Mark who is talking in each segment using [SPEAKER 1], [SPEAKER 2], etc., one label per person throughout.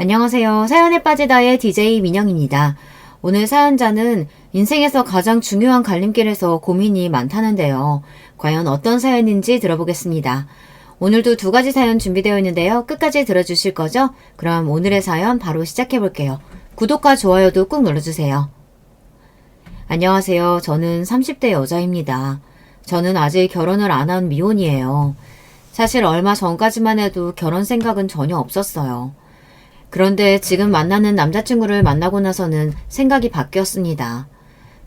[SPEAKER 1] 안녕하세요. 사연에 빠지다의 DJ 민영입니다. 오늘 사연자는 인생에서 가장 중요한 갈림길에서 고민이 많다는데요. 과연 어떤 사연인지 들어보겠습니다. 오늘도 두 가지 사연 준비되어 있는데요. 끝까지 들어주실 거죠? 그럼 오늘의 사연 바로 시작해볼게요. 구독과 좋아요도 꾹 눌러주세요. 안녕하세요. 저는 30대 여자입니다. 저는 아직 결혼을 안 한 미혼이에요. 사실 얼마 전까지만 해도 결혼 생각은 전혀 없었어요. 그런데 지금 만나는 남자친구를 만나고 나서는 생각이 바뀌었습니다.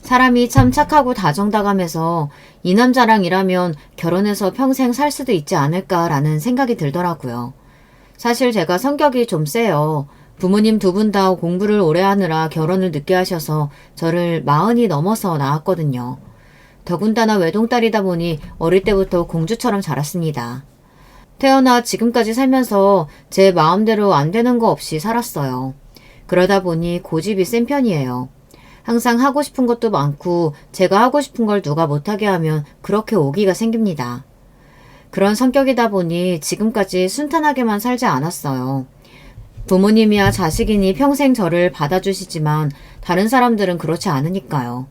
[SPEAKER 1] 사람이 참 착하고 다정다감해서 이 남자랑 일하면 결혼해서 평생 살 수도 있지 않을까라는 생각이 들더라고요. 사실 제가 성격이 좀 세요. 부모님 두 분 다 공부를 오래 하느라 결혼을 늦게 하셔서 저를 40이 넘어서 낳았거든요. 더군다나 외동딸이다 보니 어릴 때부터 공주처럼 자랐습니다. 태어나 지금까지 살면서 제 마음대로 안 되는 거 없이 살았어요. 그러다 보니 고집이 센 편이에요. 항상 하고 싶은 것도 많고 제가 하고 싶은 걸 누가 못하게 하면 그렇게 오기가 생깁니다. 그런 성격이다 보니 지금까지 순탄하게만 살지 않았어요. 부모님이야 자식이니 평생 저를 받아주시지만 다른 사람들은 그렇지 않으니까요.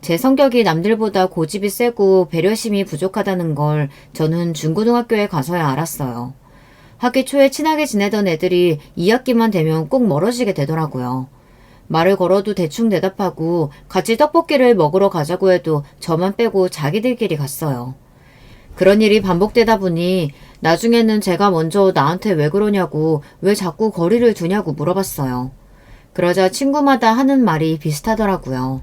[SPEAKER 1] 제 성격이 남들보다 고집이 세고 배려심이 부족하다는 걸 저는 중고등학교에 가서야 알았어요. 학기 초에 친하게 지내던 애들이 2학기만 되면 꼭 멀어지게 되더라고요. 말을 걸어도 대충 대답하고 같이 떡볶이를 먹으러 가자고 해도 저만 빼고 자기들끼리 갔어요. 그런 일이 반복되다 보니 나중에는 제가 먼저 나한테 왜 그러냐고 왜 자꾸 거리를 두냐고 물어봤어요. 그러자 친구마다 하는 말이 비슷하더라고요.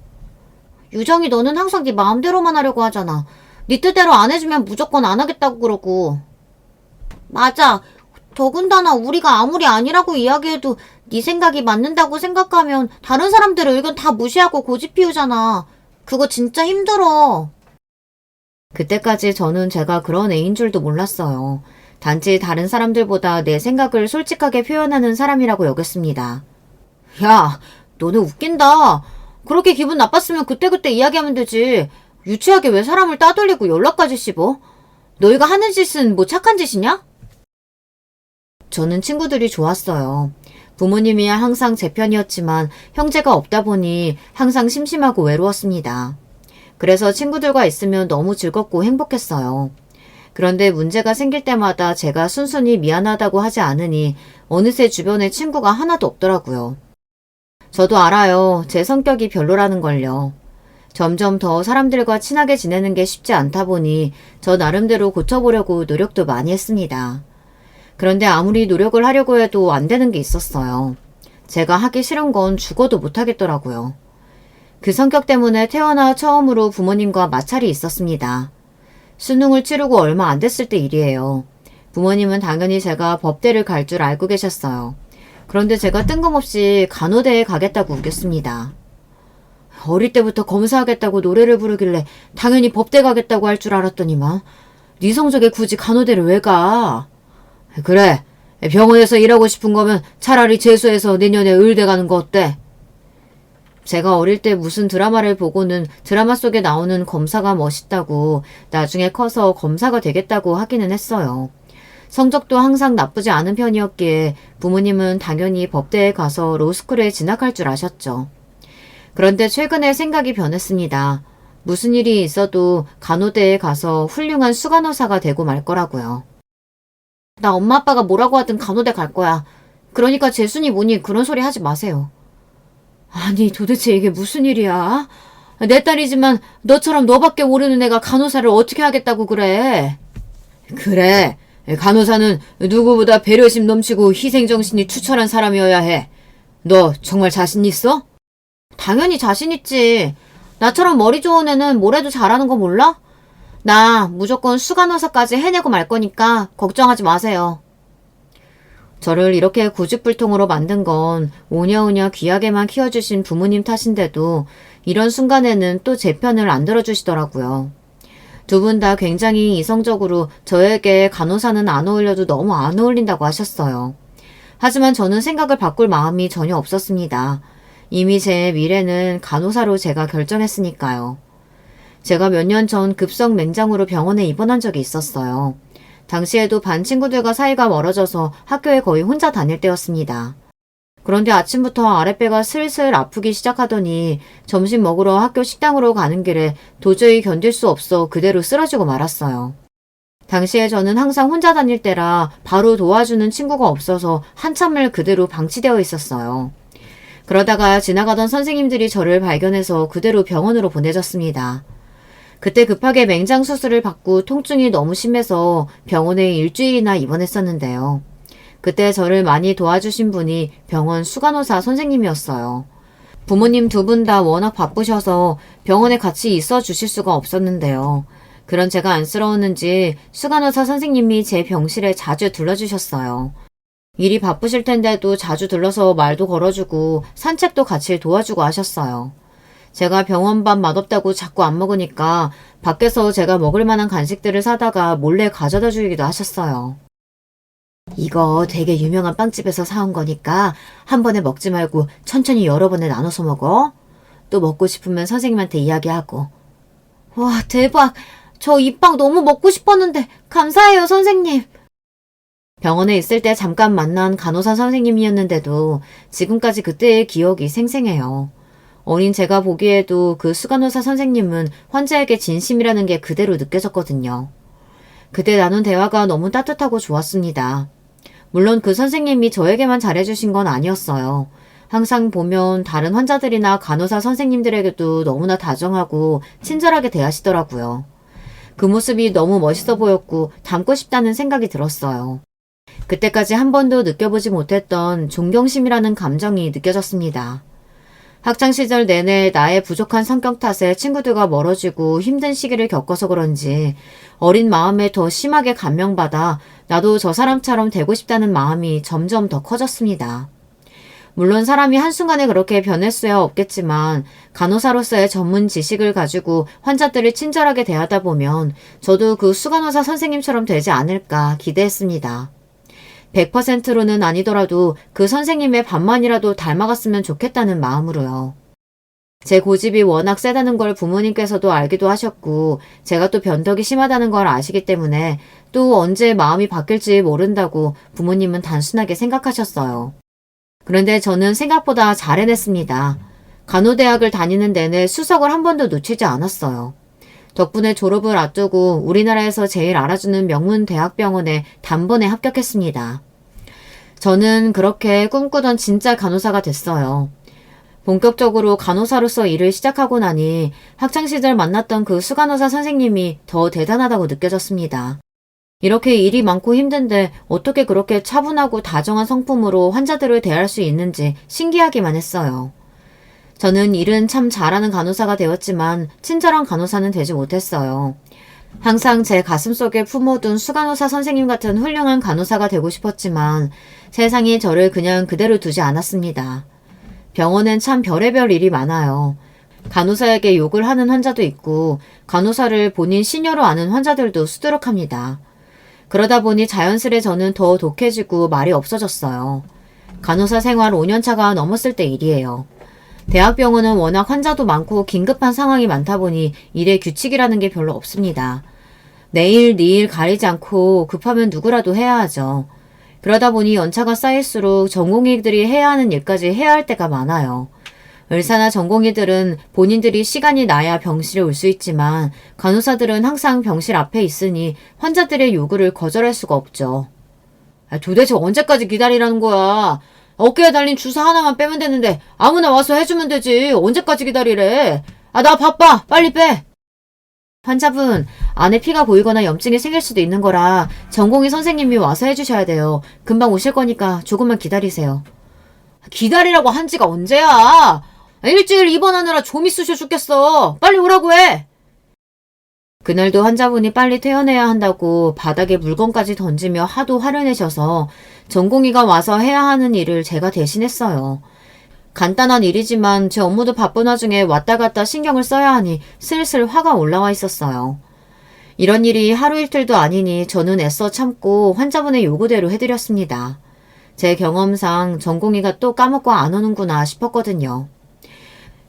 [SPEAKER 1] 유정이 너는 항상 네 마음대로만 하려고 하잖아. 네 뜻대로 안 해주면 무조건 안 하겠다고 그러고. 맞아. 더군다나 우리가 아무리 아니라고 이야기해도 네 생각이 맞는다고 생각하면 다른 사람들의 의견 다 무시하고 고집 피우잖아. 그거 진짜 힘들어. 그때까지 저는 제가 그런 애인 줄도 몰랐어요. 단지 다른 사람들보다 내 생각을 솔직하게 표현하는 사람이라고 여겼습니다. 야, 너네 웃긴다. 그렇게 기분 나빴으면 그때그때 이야기하면 되지. 유치하게 왜 사람을 따돌리고 연락까지 씹어? 너희가 하는 짓은 뭐 착한 짓이냐? 저는 친구들이 좋았어요. 부모님이야 항상 제 편이었지만 형제가 없다 보니 항상 심심하고 외로웠습니다. 그래서 친구들과 있으면 너무 즐겁고 행복했어요. 그런데 문제가 생길 때마다 제가 순순히 미안하다고 하지 않으니 어느새 주변에 친구가 하나도 없더라고요. 저도 알아요. 제 성격이 별로라는 걸요. 점점 더 사람들과 친하게 지내는 게 쉽지 않다 보니 저 나름대로 고쳐보려고 노력도 많이 했습니다. 그런데 아무리 노력을 하려고 해도 안 되는 게 있었어요. 제가 하기 싫은 건 죽어도 못 하겠더라고요. 그 성격 때문에 태어나 처음으로 부모님과 마찰이 있었습니다. 수능을 치르고 얼마 안 됐을 때 일이에요. 부모님은 당연히 제가 법대를 갈 줄 알고 계셨어요. 그런데 제가 뜬금없이 간호대에 가겠다고 우겼습니다. 어릴 때부터 검사하겠다고 노래를 부르길래 당연히 법대 가겠다고 할 줄 알았더니만 네 성적에 굳이 간호대를 왜 가? 그래, 병원에서 일하고 싶은 거면 차라리 재수해서 내년에 의대 가는 거 어때? 제가 어릴 때 무슨 드라마를 보고는 드라마 속에 나오는 검사가 멋있다고 나중에 커서 검사가 되겠다고 하기는 했어요. 성적도 항상 나쁘지 않은 편이었기에 부모님은 당연히 법대에 가서 로스쿨에 진학할 줄 아셨죠. 그런데 최근에 생각이 변했습니다. 무슨 일이 있어도 간호대에 가서 훌륭한 수간호사가 되고 말 거라고요. 나 엄마 아빠가 뭐라고 하든 간호대 갈 거야. 그러니까 재순이 뭐니 그런 소리 하지 마세요. 아니 도대체 이게 무슨 일이야? 내 딸이지만 너처럼 너밖에 모르는 애가 간호사를 어떻게 하겠다고 그래? 그래. 간호사는 누구보다 배려심 넘치고 희생정신이 투철한 사람이어야 해. 너 정말 자신 있어? 당연히 자신 있지. 나처럼 머리 좋은 애는 뭘 해도 잘하는 거 몰라? 나 무조건 수간호사까지 해내고 말 거니까 걱정하지 마세요. 저를 이렇게 고집불통으로 만든 건 오냐오냐 귀하게만 키워주신 부모님 탓인데도 이런 순간에는 또 제 편을 안 들어주시더라고요. 두 분 다 굉장히 이성적으로 저에게 간호사는 안 어울려도 너무 안 어울린다고 하셨어요. 하지만 저는 생각을 바꿀 마음이 전혀 없었습니다. 이미 제 미래는 간호사로 제가 결정했으니까요. 제가 몇 년 전 급성 맹장으로 병원에 입원한 적이 있었어요. 당시에도 반 친구들과 사이가 멀어져서 학교에 거의 혼자 다닐 때였습니다. 그런데 아침부터 아랫배가 슬슬 아프기 시작하더니 점심 먹으러 학교 식당으로 가는 길에 도저히 견딜 수 없어 그대로 쓰러지고 말았어요. 당시에 저는 항상 혼자 다닐 때라 바로 도와주는 친구가 없어서 한참을 그대로 방치되어 있었어요. 그러다가 지나가던 선생님들이 저를 발견해서 그대로 병원으로 보내졌습니다. 그때 급하게 맹장 수술을 받고 통증이 너무 심해서 병원에 일주일이나 입원했었는데요. 그때 저를 많이 도와주신 분이 병원 수간호사 선생님이었어요. 부모님 두 분 다 워낙 바쁘셔서 병원에 같이 있어 주실 수가 없었는데요. 그런 제가 안쓰러웠는지 수간호사 선생님이 제 병실에 자주 들러주셨어요. 일이 바쁘실 텐데도 자주 들러서 말도 걸어주고 산책도 같이 도와주고 하셨어요. 제가 병원밥 맛없다고 자꾸 안 먹으니까 밖에서 제가 먹을 만한 간식들을 사다가 몰래 가져다 주기도 하셨어요. 이거 되게 유명한 빵집에서 사온 거니까 한 번에 먹지 말고 천천히 여러 번에 나눠서 먹어. 또 먹고 싶으면 선생님한테 이야기하고. 와, 대박! 저 이 빵 너무 먹고 싶었는데 감사해요, 선생님. 병원에 있을 때 잠깐 만난 간호사 선생님이었는데도 지금까지 그때의 기억이 생생해요. 어린 제가 보기에도 그 수간호사 선생님은 환자에게 진심이라는 게 그대로 느껴졌거든요. 그때 나눈 대화가 너무 따뜻하고 좋았습니다. 물론 그 선생님이 저에게만 잘해주신 건 아니었어요. 항상 보면 다른 환자들이나 간호사 선생님들에게도 너무나 다정하고 친절하게 대하시더라고요. 그 모습이 너무 멋있어 보였고 닮고 싶다는 생각이 들었어요. 그때까지 한 번도 느껴보지 못했던 존경심이라는 감정이 느껴졌습니다. 학창시절 내내 나의 부족한 성격 탓에 친구들과 멀어지고 힘든 시기를 겪어서 그런지 어린 마음에 더 심하게 감명받아 나도 저 사람처럼 되고 싶다는 마음이 점점 더 커졌습니다. 물론 사람이 한순간에 그렇게 변할 수야 없겠지만 간호사로서의 전문 지식을 가지고 환자들을 친절하게 대하다 보면 저도 그 수간호사 선생님처럼 되지 않을까 기대했습니다. 100%로는 아니더라도 그 선생님의 반만이라도 닮아갔으면 좋겠다는 마음으로요. 제 고집이 워낙 세다는 걸 부모님께서도 알기도 하셨고 제가 또 변덕이 심하다는 걸 아시기 때문에 또 언제 마음이 바뀔지 모른다고 부모님은 단순하게 생각하셨어요. 그런데 저는 생각보다 잘 해냈습니다. 간호대학을 다니는 내내 수석을 한 번도 놓치지 않았어요. 덕분에 졸업을 앞두고 우리나라에서 제일 알아주는 명문 대학병원에 단번에 합격했습니다. 저는 그렇게 꿈꾸던 진짜 간호사가 됐어요. 본격적으로 간호사로서 일을 시작하고 나니 학창시절 만났던 그 수간호사 선생님이 더 대단하다고 느껴졌습니다. 이렇게 일이 많고 힘든데 어떻게 그렇게 차분하고 다정한 성품으로 환자들을 대할 수 있는지 신기하기만 했어요. 저는 일은 참 잘하는 간호사가 되었지만 친절한 간호사는 되지 못했어요. 항상 제 가슴속에 품어둔 수간호사 선생님 같은 훌륭한 간호사가 되고 싶었지만 세상이 저를 그냥 그대로 두지 않았습니다. 병원엔 참 별의별 일이 많아요. 간호사에게 욕을 하는 환자도 있고 간호사를 본인 시녀로 아는 환자들도 수두룩합니다. 그러다 보니 자연스레 저는 더 독해지고 말이 없어졌어요. 간호사 생활 5년차가 넘었을 때 일이에요. 대학병원은 워낙 환자도 많고 긴급한 상황이 많다 보니 일의 규칙이라는 게 별로 없습니다. 내일, 니일 가리지 않고 급하면 누구라도 해야 하죠. 그러다 보니 연차가 쌓일수록 전공의들이 해야 하는 일까지 해야 할 때가 많아요. 의사나 전공의들은 본인들이 시간이 나야 병실에 올 수 있지만 간호사들은 항상 병실 앞에 있으니 환자들의 요구를 거절할 수가 없죠. 도대체 언제까지 기다리라는 거야? 어깨에 달린 주사 하나만 빼면 되는데 아무나 와서 해주면 되지. 언제까지 기다리래? 나 바빠. 빨리 빼. 환자분, 안에 피가 보이거나 염증이 생길 수도 있는 거라 전공의 선생님이 와서 해주셔야 돼요. 금방 오실 거니까 조금만 기다리세요. 기다리라고 한 지가 언제야? 일주일 입원하느라 좀이 쑤셔 죽겠어. 빨리 오라고 해. 그날도 환자분이 빨리 퇴원해야 한다고 바닥에 물건까지 던지며 하도 화를 내셔서 전공의가 와서 해야 하는 일을 제가 대신했어요. 간단한 일이지만 제 업무도 바쁜 와중에 왔다 갔다 신경을 써야 하니 슬슬 화가 올라와 있었어요. 이런 일이 하루 이틀도 아니니 저는 애써 참고 환자분의 요구대로 해드렸습니다. 제 경험상 전공의가 또 까먹고 안 오는구나 싶었거든요.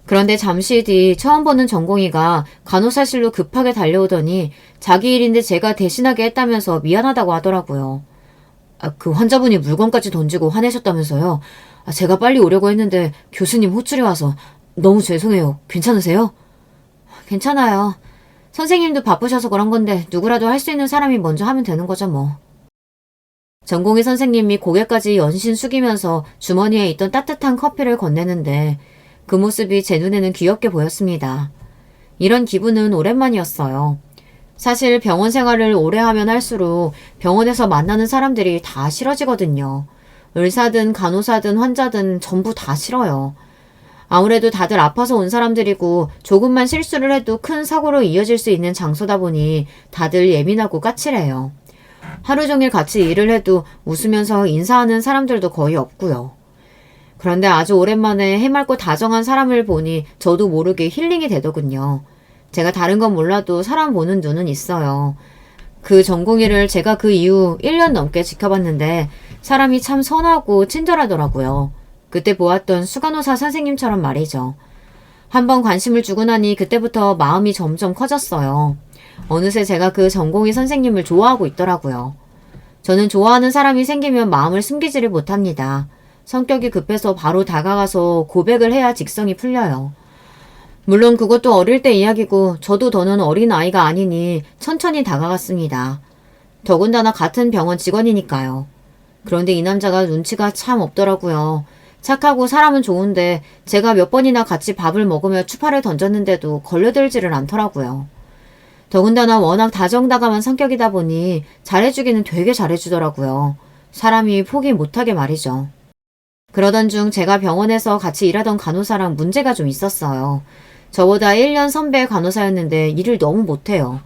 [SPEAKER 1] 그런데 잠시 뒤 처음 보는 전공의가 간호사실로 급하게 달려오더니 자기 일인데 제가 대신하게 했다면서 미안하다고 하더라고요. 그 환자분이 물건까지 던지고 화내셨다면서요. 제가 빨리 오려고 했는데 교수님 호출이 와서 너무 죄송해요. 괜찮으세요? 괜찮아요. 선생님도 바쁘셔서 그런 건데 누구라도 할 수 있는 사람이 먼저 하면 되는 거죠 뭐. 전공의 선생님이 고개까지 연신 숙이면서 주머니에 있던 따뜻한 커피를 건네는데 그 모습이 제 눈에는 귀엽게 보였습니다. 이런 기분은 오랜만이었어요. 사실 병원 생활을 오래 하면 할수록 병원에서 만나는 사람들이 다 싫어지거든요. 의사든 간호사든 환자든 전부 다 싫어요. 아무래도 다들 아파서 온 사람들이고 조금만 실수를 해도 큰 사고로 이어질 수 있는 장소다 보니 다들 예민하고 까칠해요. 하루 종일 같이 일을 해도 웃으면서 인사하는 사람들도 거의 없고요. 그런데 아주 오랜만에 해맑고 다정한 사람을 보니 저도 모르게 힐링이 되더군요. 제가 다른 건 몰라도 사람 보는 눈은 있어요. 그 전공의를 제가 그 이후 1년 넘게 지켜봤는데 사람이 참 선하고 친절하더라고요. 그때 보았던 수간호사 선생님처럼 말이죠. 한번 관심을 주고 나니 그때부터 마음이 점점 커졌어요. 어느새 제가 그 전공의 선생님을 좋아하고 있더라고요. 저는 좋아하는 사람이 생기면 마음을 숨기지를 못합니다. 성격이 급해서 바로 다가가서 고백을 해야 직성이 풀려요. 물론 그것도 어릴 때 이야기고 저도 더는 어린 아이가 아니니 천천히 다가갔습니다. 더군다나 같은 병원 직원이니까요. 그런데 이 남자가 눈치가 참 없더라고요. 착하고 사람은 좋은데 제가 몇 번이나 같이 밥을 먹으며 추파를 던졌는데도 걸려들지를 않더라고요. 더군다나 워낙 다정다감한 성격이다 보니 잘해주기는 되게 잘해주더라고요. 사람이 포기 못하게 말이죠. 그러던 중 제가 병원에서 같이 일하던 간호사랑 문제가 좀 있었어요. 저보다 1년 선배 간호사였는데 일을 너무 못해요.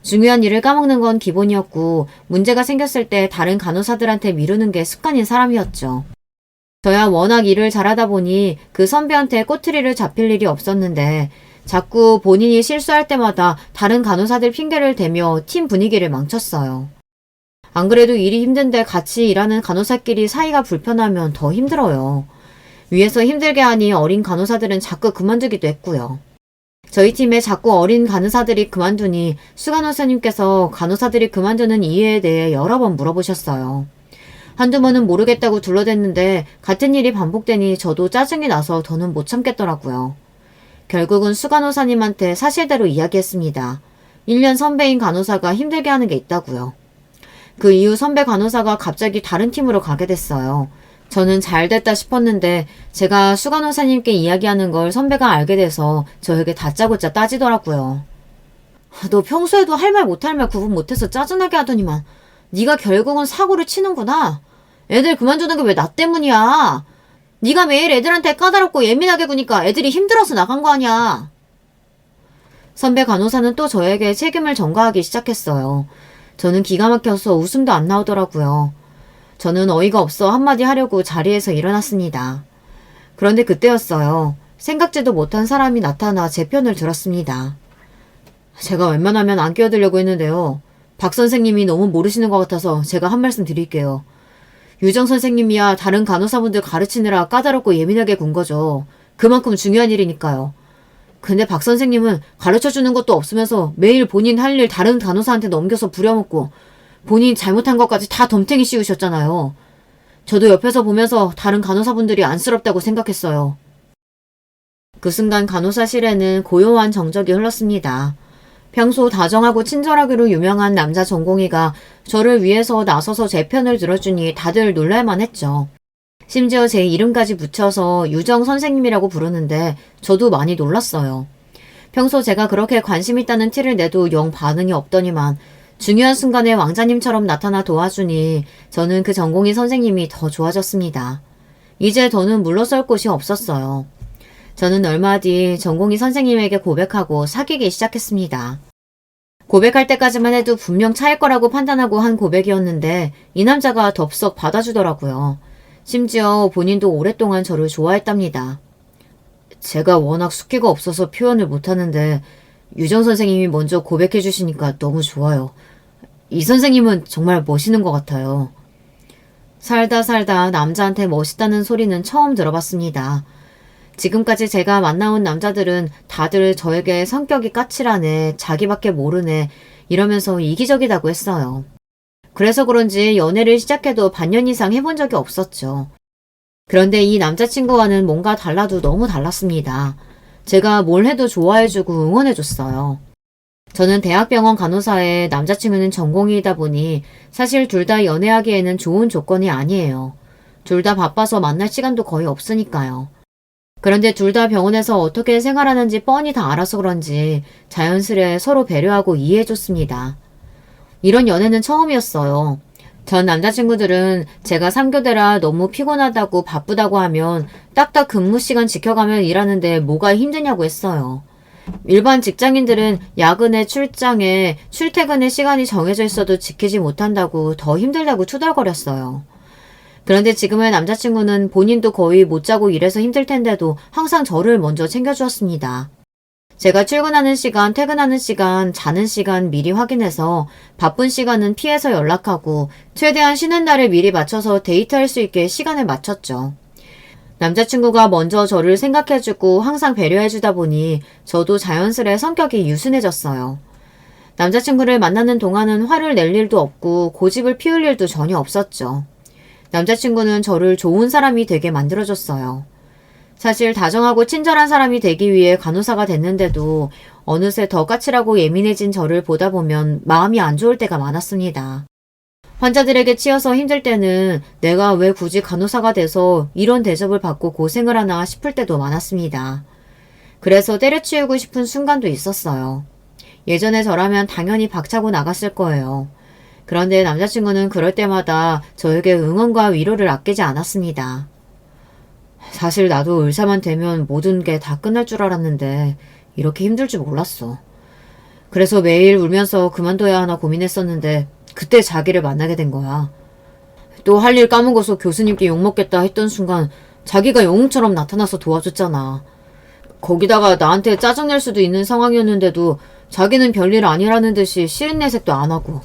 [SPEAKER 1] 중요한 일을 까먹는 건 기본이었고 문제가 생겼을 때 다른 간호사들한테 미루는 게 습관인 사람이었죠. 저야 워낙 일을 잘하다 보니 그 선배한테 꼬투리를 잡힐 일이 없었는데 자꾸 본인이 실수할 때마다 다른 간호사들 핑계를 대며 팀 분위기를 망쳤어요. 안 그래도 일이 힘든데 같이 일하는 간호사끼리 사이가 불편하면 더 힘들어요. 위에서 힘들게 하니 어린 간호사들은 자꾸 그만두기도 했고요. 저희 팀에 자꾸 어린 간호사들이 그만두니 수간호사님께서 간호사들이 그만두는 이유에 대해 여러 번 물어보셨어요. 한두 번은 모르겠다고 둘러댔는데 같은 일이 반복되니 저도 짜증이 나서 더는 못 참겠더라고요. 결국은 수간호사님한테 사실대로 이야기했습니다. 1년 선배인 간호사가 힘들게 하는 게 있다고요. 그 이후 선배 간호사가 갑자기 다른 팀으로 가게 됐어요. 저는 잘 됐다 싶었는데 제가 수간호사님께 이야기하는 걸 선배가 알게 돼서 저에게 다짜고짜 따지더라고요. 너 평소에도 할 말 못할 말 구분 못해서 짜증나게 하더니만 네가 결국은 사고를 치는구나. 애들 그만두는 게 왜 나 때문이야. 네가 매일 애들한테 까다롭고 예민하게 구니까 애들이 힘들어서 나간 거 아니야. 선배 간호사는 또 저에게 책임을 전가하기 시작했어요. 저는 기가 막혀서 웃음도 안 나오더라고요. 저는 어이가 없어 한마디 하려고 자리에서 일어났습니다. 그런데 그때였어요. 생각지도 못한 사람이 나타나 제 편을 들었습니다. 제가 웬만하면 안 끼어들려고 했는데요. 박 선생님이 너무 모르시는 것 같아서 제가 한 말씀 드릴게요. 유정 선생님이야 다른 간호사분들 가르치느라 까다롭고 예민하게 군 거죠. 그만큼 중요한 일이니까요. 근데 박 선생님은 가르쳐주는 것도 없으면서 매일 본인 할 일 다른 간호사한테 넘겨서 부려먹고 본인 잘못한 것까지 다 덤탱이 씌우셨잖아요. 저도 옆에서 보면서 다른 간호사분들이 안쓰럽다고 생각했어요. 그 순간 간호사실에는 고요한 정적이 흘렀습니다. 평소 다정하고 친절하기로 유명한 남자 전공의가 저를 위해서 나서서 제 편을 들어주니 다들 놀랄만 했죠. 심지어 제 이름까지 붙여서 유정 선생님이라고 부르는데 저도 많이 놀랐어요. 평소 제가 그렇게 관심 있다는 티를 내도 영 반응이 없더니만 중요한 순간에 왕자님처럼 나타나 도와주니 저는 그 전공의 선생님이 더 좋아졌습니다. 이제 더는 물러설 곳이 없었어요. 저는 얼마 뒤 전공의 선생님에게 고백하고 사귀기 시작했습니다. 고백할 때까지만 해도 분명 차일 거라고 판단하고 한 고백이었는데 이 남자가 덥석 받아주더라고요. 심지어 본인도 오랫동안 저를 좋아했답니다. 제가 워낙 숫기가 없어서 표현을 못하는데 유정 선생님이 먼저 고백해 주시니까 너무 좋아요. 이 선생님은 정말 멋있는 것 같아요. 살다 남자한테 멋있다는 소리는 처음 들어봤습니다. 지금까지 제가 만나온 남자들은 다들 저에게 성격이 까칠하네, 자기밖에 모르네 이러면서 이기적이다고 했어요. 그래서 그런지 연애를 시작해도 반년 이상 해본 적이 없었죠. 그런데 이 남자친구와는 뭔가 달라도 너무 달랐습니다. 제가 뭘 해도 좋아해주고 응원해줬어요. 저는 대학병원 간호사에 남자친구는 전공의이다 보니 사실 둘 다 연애하기에는 좋은 조건이 아니에요. 둘 다 바빠서 만날 시간도 거의 없으니까요. 그런데 둘 다 병원에서 어떻게 생활하는지 뻔히 다 알아서 그런지 자연스레 서로 배려하고 이해해줬습니다. 이런 연애는 처음이었어요. 전 남자친구들은 제가 3교대라 너무 피곤하다고 바쁘다고 하면 딱딱 근무 시간 지켜가며 일하는데 뭐가 힘드냐고 했어요. 일반 직장인들은 야근에 출장에 출퇴근의 시간이 정해져 있어도 지키지 못한다고 더 힘들다고 투덜거렸어요. 그런데 지금의 남자친구는 본인도 거의 못 자고 일해서 힘들 텐데도 항상 저를 먼저 챙겨주었습니다. 제가 출근하는 시간, 퇴근하는 시간, 자는 시간 미리 확인해서 바쁜 시간은 피해서 연락하고 최대한 쉬는 날을 미리 맞춰서 데이트할 수 있게 시간을 맞췄죠. 남자친구가 먼저 저를 생각해주고 항상 배려해주다 보니 저도 자연스레 성격이 유순해졌어요. 남자친구를 만나는 동안은 화를 낼 일도 없고 고집을 피울 일도 전혀 없었죠. 남자친구는 저를 좋은 사람이 되게 만들어줬어요. 사실 다정하고 친절한 사람이 되기 위해 간호사가 됐는데도 어느새 더 까칠하고 예민해진 저를 보다 보면 마음이 안 좋을 때가 많았습니다. 환자들에게 치여서 힘들 때는 내가 왜 굳이 간호사가 돼서 이런 대접을 받고 고생을 하나 싶을 때도 많았습니다. 그래서 때려치우고 싶은 순간도 있었어요. 예전에 저라면 당연히 박차고 나갔을 거예요. 그런데 남자친구는 그럴 때마다 저에게 응원과 위로를 아끼지 않았습니다. 사실 나도 의사만 되면 모든 게 다 끝날 줄 알았는데 이렇게 힘들 줄 몰랐어. 그래서 매일 울면서 그만둬야 하나 고민했었는데 그때 자기를 만나게 된 거야. 또 할 일 까먹어서 교수님께 욕먹겠다 했던 순간 자기가 영웅처럼 나타나서 도와줬잖아. 거기다가 나한테 짜증낼 수도 있는 상황이었는데도 자기는 별일 아니라는 듯이 싫은 내색도 안 하고.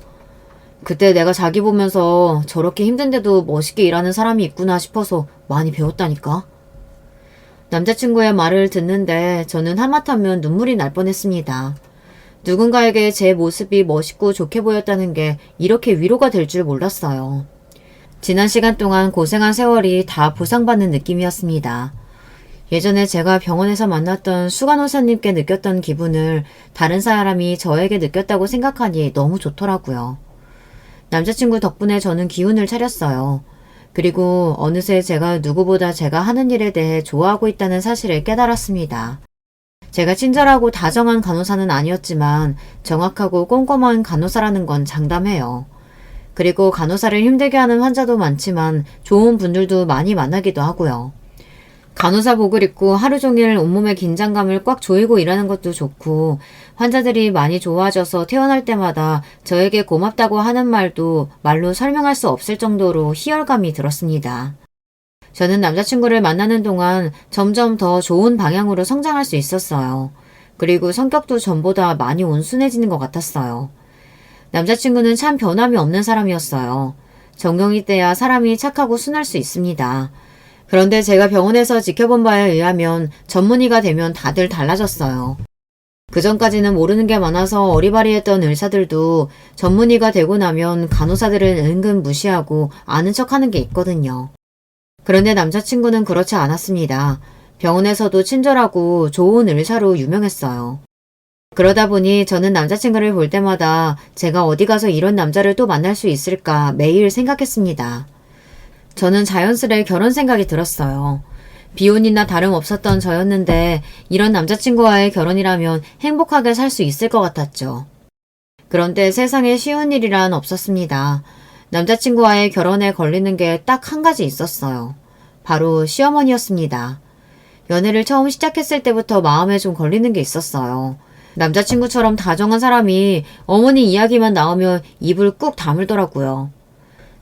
[SPEAKER 1] 그때 내가 자기 보면서 저렇게 힘든데도 멋있게 일하는 사람이 있구나 싶어서 많이 배웠다니까. 남자친구의 말을 듣는데 저는 하마터면 눈물이 날 뻔했습니다. 누군가에게 제 모습이 멋있고 좋게 보였다는 게 이렇게 위로가 될 줄 몰랐어요. 지난 시간 동안 고생한 세월이 다 보상받는 느낌이었습니다. 예전에 제가 병원에서 만났던 수간호사님께 느꼈던 기분을 다른 사람이 저에게 느꼈다고 생각하니 너무 좋더라고요. 남자친구 덕분에 저는 기운을 차렸어요. 그리고 어느새 제가 누구보다 제가 하는 일에 대해 좋아하고 있다는 사실을 깨달았습니다. 제가 친절하고 다정한 간호사는 아니었지만 정확하고 꼼꼼한 간호사라는 건 장담해요. 그리고 간호사를 힘들게 하는 환자도 많지만 좋은 분들도 많이 만나기도 하고요. 간호사복을 입고 하루 종일 온몸의 긴장감을 꽉 조이고 일하는 것도 좋고 환자들이 많이 좋아져서 퇴원할 때마다 저에게 고맙다고 하는 말도 말로 설명할 수 없을 정도로 희열감이 들었습니다. 저는 남자친구를 만나는 동안 점점 더 좋은 방향으로 성장할 수 있었어요. 그리고 성격도 전보다 많이 온순해지는 것 같았어요. 남자친구는 참 변함이 없는 사람이었어요. 정경이 때야 사람이 착하고 순할 수 있습니다. 그런데 제가 병원에서 지켜본 바에 의하면 전문의가 되면 다들 달라졌어요. 그전까지는 모르는 게 많아서 어리바리했던 의사들도 전문의가 되고 나면 간호사들을 은근 무시하고 아는 척하는 게 있거든요. 그런데 남자친구는 그렇지 않았습니다. 병원에서도 친절하고 좋은 의사로 유명했어요. 그러다 보니 저는 남자친구를 볼 때마다 제가 어디 가서 이런 남자를 또 만날 수 있을까 매일 생각했습니다. 저는 자연스레 결혼 생각이 들었어요. 비혼이나 다름없었던 저였는데 이런 남자친구와의 결혼이라면 행복하게 살 수 있을 것 같았죠. 그런데 세상에 쉬운 일이란 없었습니다. 남자친구와의 결혼에 걸리는 게 딱 한 가지 있었어요. 바로 시어머니였습니다. 연애를 처음 시작했을 때부터 마음에 좀 걸리는 게 있었어요. 남자친구처럼 다정한 사람이 어머니 이야기만 나오면 입을 꾹 다물더라고요.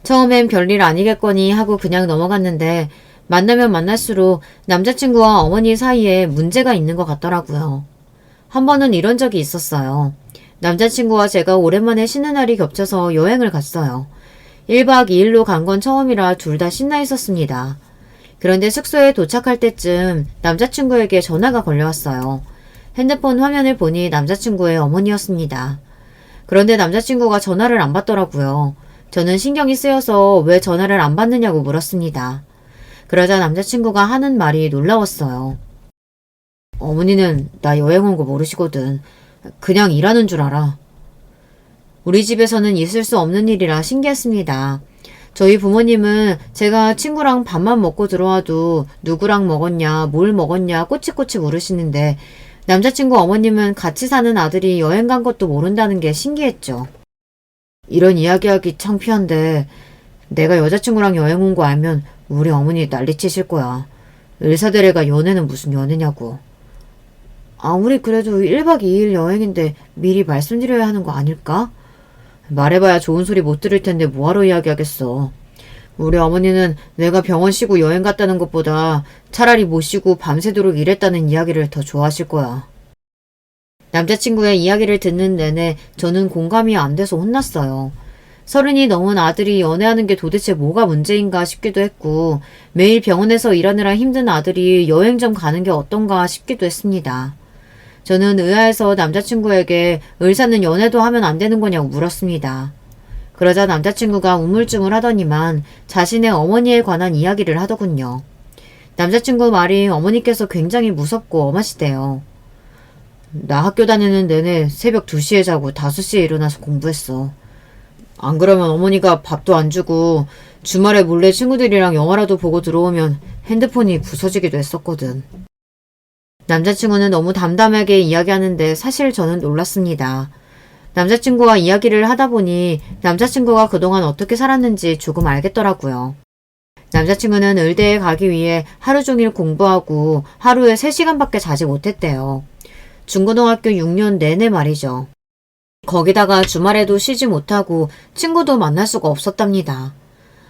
[SPEAKER 1] 처음엔 별일 아니겠거니 하고 그냥 넘어갔는데 만나면 만날수록 남자친구와 어머니 사이에 문제가 있는 것 같더라고요. 한 번은 이런 적이 있었어요. 남자친구와 제가 오랜만에 쉬는 날이 겹쳐서 여행을 갔어요. 1박 2일로 간 건 처음이라 둘 다 신나 있었습니다. 그런데 숙소에 도착할 때쯤 남자친구에게 전화가 걸려왔어요. 핸드폰 화면을 보니 남자친구의 어머니였습니다. 그런데 남자친구가 전화를 안 받더라고요. 저는 신경이 쓰여서 왜 전화를 안 받느냐고 물었습니다. 그러자 남자친구가 하는 말이 놀라웠어요. 어머니는 나 여행 온 거 모르시거든. 그냥 일하는 줄 알아. 우리 집에서는 있을 수 없는 일이라 신기했습니다. 저희 부모님은 제가 친구랑 밥만 먹고 들어와도 누구랑 먹었냐, 뭘 먹었냐 꼬치꼬치 물으시는데 남자친구 어머님은 같이 사는 아들이 여행 간 것도 모른다는 게 신기했죠. 이런 이야기하기 창피한데 내가 여자친구랑 여행 온 거 알면 우리 어머니 난리치실 거야. 의사대래가 연애는 무슨 연애냐고. 아무리 그래도 1박 2일 여행인데 미리 말씀드려야 하는 거 아닐까? 말해봐야 좋은 소리 못 들을 텐데 뭐하러 이야기하겠어. 우리 어머니는 내가 병원 쉬고 여행 갔다는 것보다 차라리 못 쉬고 밤새도록 일했다는 이야기를 더 좋아하실 거야. 남자친구의 이야기를 듣는 내내 저는 공감이 안 돼서 혼났어요. 30이 넘은 아들이 연애하는 게 도대체 뭐가 문제인가 싶기도 했고 매일 병원에서 일하느라 힘든 아들이 여행 좀 가는 게 어떤가 싶기도 했습니다. 저는 의아해서 남자친구에게 의사는 연애도 하면 안 되는 거냐고 물었습니다. 그러자 남자친구가 우물쭈물 하더니만 자신의 어머니에 관한 이야기를 하더군요. 남자친구 말이 어머니께서 굉장히 무섭고 엄하시대요. 나 학교 다니는 내내 새벽 2시에 자고 5시에 일어나서 공부했어. 안 그러면 어머니가 밥도 안 주고 주말에 몰래 친구들이랑 영화라도 보고 들어오면 핸드폰이 부서지기도 했었거든. 남자친구는 너무 담담하게 이야기하는데 사실 저는 놀랐습니다. 남자친구와 이야기를 하다 보니 남자친구가 그동안 어떻게 살았는지 조금 알겠더라고요. 남자친구는 의대에 가기 위해 하루 종일 공부하고 하루에 3시간밖에 자지 못했대요. 중고등학교 6년 내내 말이죠. 거기다가 주말에도 쉬지 못하고 친구도 만날 수가 없었답니다.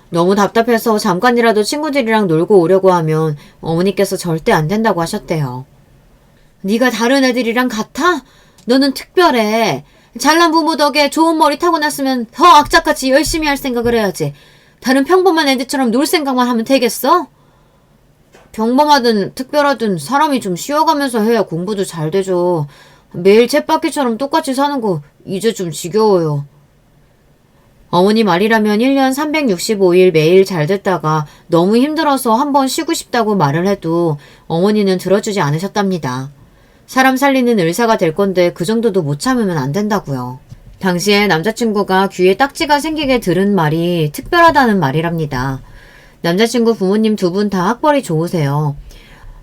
[SPEAKER 1] 너무 답답해서 잠깐이라도 친구들이랑 놀고 오려고 하면 어머니께서 절대 안 된다고 하셨대요. 네가 다른 애들이랑 같아? 너는 특별해. 잘난 부모 덕에 좋은 머리 타고났으면 더 악착같이 열심히 할 생각을 해야지. 다른 평범한 애들처럼 놀 생각만 하면 되겠어? 평범하든 특별하든 사람이 좀 쉬어가면서 해야 공부도 잘 되죠. 매일 쳇바퀴처럼 똑같이 사는 거 이제 좀 지겨워요. 어머니 말이라면 1년 365일 매일 잘 됐다가 너무 힘들어서 한번 쉬고 싶다고 말을 해도 어머니는 들어주지 않으셨답니다. 사람 살리는 의사가 될 건데 그 정도도 못 참으면 안 된다고요. 당시에 남자친구가 귀에 딱지가 생기게 들은 말이 특별하다는 말이랍니다. 남자친구 부모님 2분 다 학벌이 좋으세요.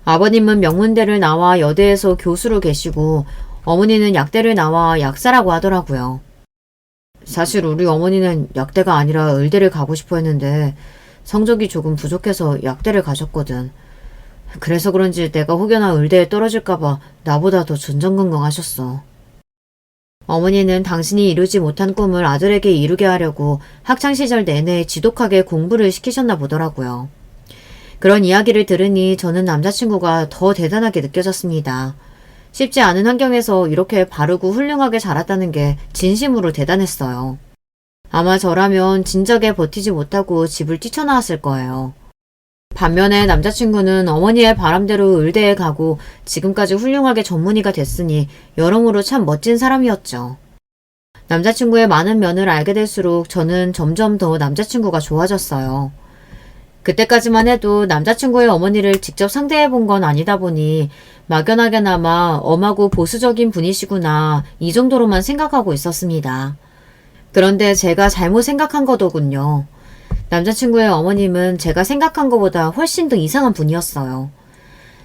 [SPEAKER 1] 아버님은 명문대를 나와 여대에서 교수로 계시고 어머니는 약대를 나와 약사라고 하더라고요. 사실 우리 어머니는 약대가 아니라 의대를 가고 싶어 했는데 성적이 조금 부족해서 약대를 가셨거든. 그래서 그런지 내가 혹여나 의대에 떨어질까봐 나보다 더 전전긍긍하셨어. 어머니는 당신이 이루지 못한 꿈을 아들에게 이루게 하려고 학창시절 내내 지독하게 공부를 시키셨나 보더라고요. 그런 이야기를 들으니 저는 남자친구가 더 대단하게 느껴졌습니다. 쉽지 않은 환경에서 이렇게 바르고 훌륭하게 자랐다는 게 진심으로 대단했어요. 아마 저라면 진작에 버티지 못하고 집을 뛰쳐나왔을 거예요. 반면에 남자친구는 어머니의 바람대로 의대에 가고 지금까지 훌륭하게 전문의가 됐으니 여러모로 참 멋진 사람이었죠. 남자친구의 많은 면을 알게 될수록 저는 점점 더 남자친구가 좋아졌어요. 그때까지만 해도 남자친구의 어머니를 직접 상대해 본 건 아니다 보니 막연하게나마 엄하고 보수적인 분이시구나 이 정도로만 생각하고 있었습니다. 그런데 제가 잘못 생각한 거더군요. 남자친구의 어머님은 제가 생각한 것보다 훨씬 더 이상한 분이었어요.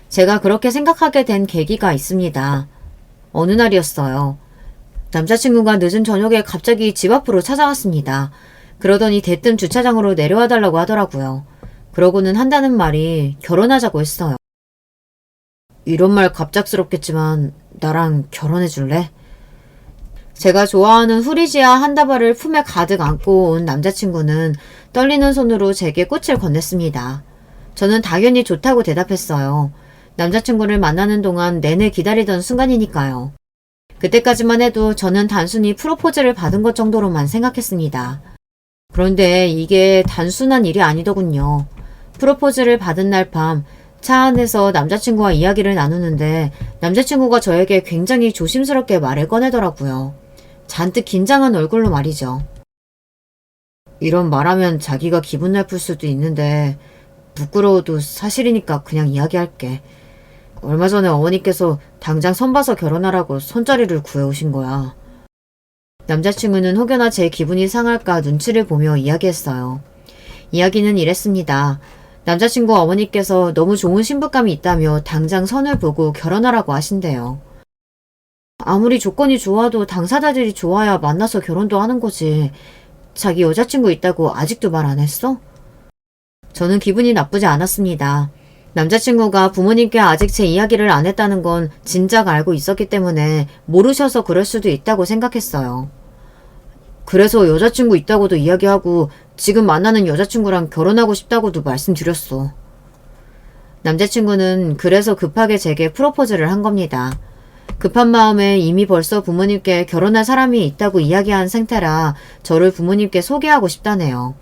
[SPEAKER 1] 제가 그렇게 생각하게 된 계기가 있습니다. 어느 날이었어요. 남자친구가 늦은 저녁에 갑자기 집 앞으로 찾아왔습니다. 그러더니 대뜸 주차장으로 내려와 달라고 하더라고요. 그러고는 한다는 말이 결혼하자고 했어요. 이런 말 갑작스럽겠지만 나랑 결혼해 줄래? 제가 좋아하는 후리지아 한 다발을 품에 가득 안고 온 남자친구는 떨리는 손으로 제게 꽃을 건넸습니다. 저는 당연히 좋다고 대답했어요. 남자친구를 만나는 동안 내내 기다리던 순간이니까요. 그때까지만 해도 저는 단순히 프로포즈를 받은 것 정도로만 생각했습니다. 그런데 이게 단순한 일이 아니더군요. 프로포즈를 받은 날 밤 차 안에서 남자친구와 이야기를 나누는데 남자친구가 저에게 굉장히 조심스럽게 말을 꺼내더라고요. 잔뜩 긴장한 얼굴로 말이죠. 이런 말하면 자기가 기분 나쁠 수도 있는데 부끄러워도 사실이니까 그냥 이야기할게. 얼마 전에 어머니께서 당장 선 봐서 결혼하라고 손자리를 구해오신 거야. 남자친구는 혹여나 제 기분이 상할까 눈치를 보며 이야기했어요. 이야기는 이랬습니다. 남자친구 어머니께서 너무 좋은 신부감이 있다며 당장 선을 보고 결혼하라고 하신대요. 아무리 조건이 좋아도 당사자들이 좋아야 만나서 결혼도 하는 거지. 자기 여자친구 있다고 아직도 말 안 했어? 저는 기분이 나쁘지 않았습니다. 남자친구가 부모님께 아직 제 이야기를 안 했다는 건 진작 알고 있었기 때문에 모르셔서 그럴 수도 있다고 생각했어요. 그래서 여자친구 있다고도 이야기하고 지금 만나는 여자친구랑 결혼하고 싶다고도 말씀드렸어. 남자친구는 그래서 급하게 제게 프로포즈를 한 겁니다. 급한 마음에 이미 벌써 부모님께 결혼할 사람이 있다고 이야기한 상태라 저를 부모님께 소개하고 싶다네요.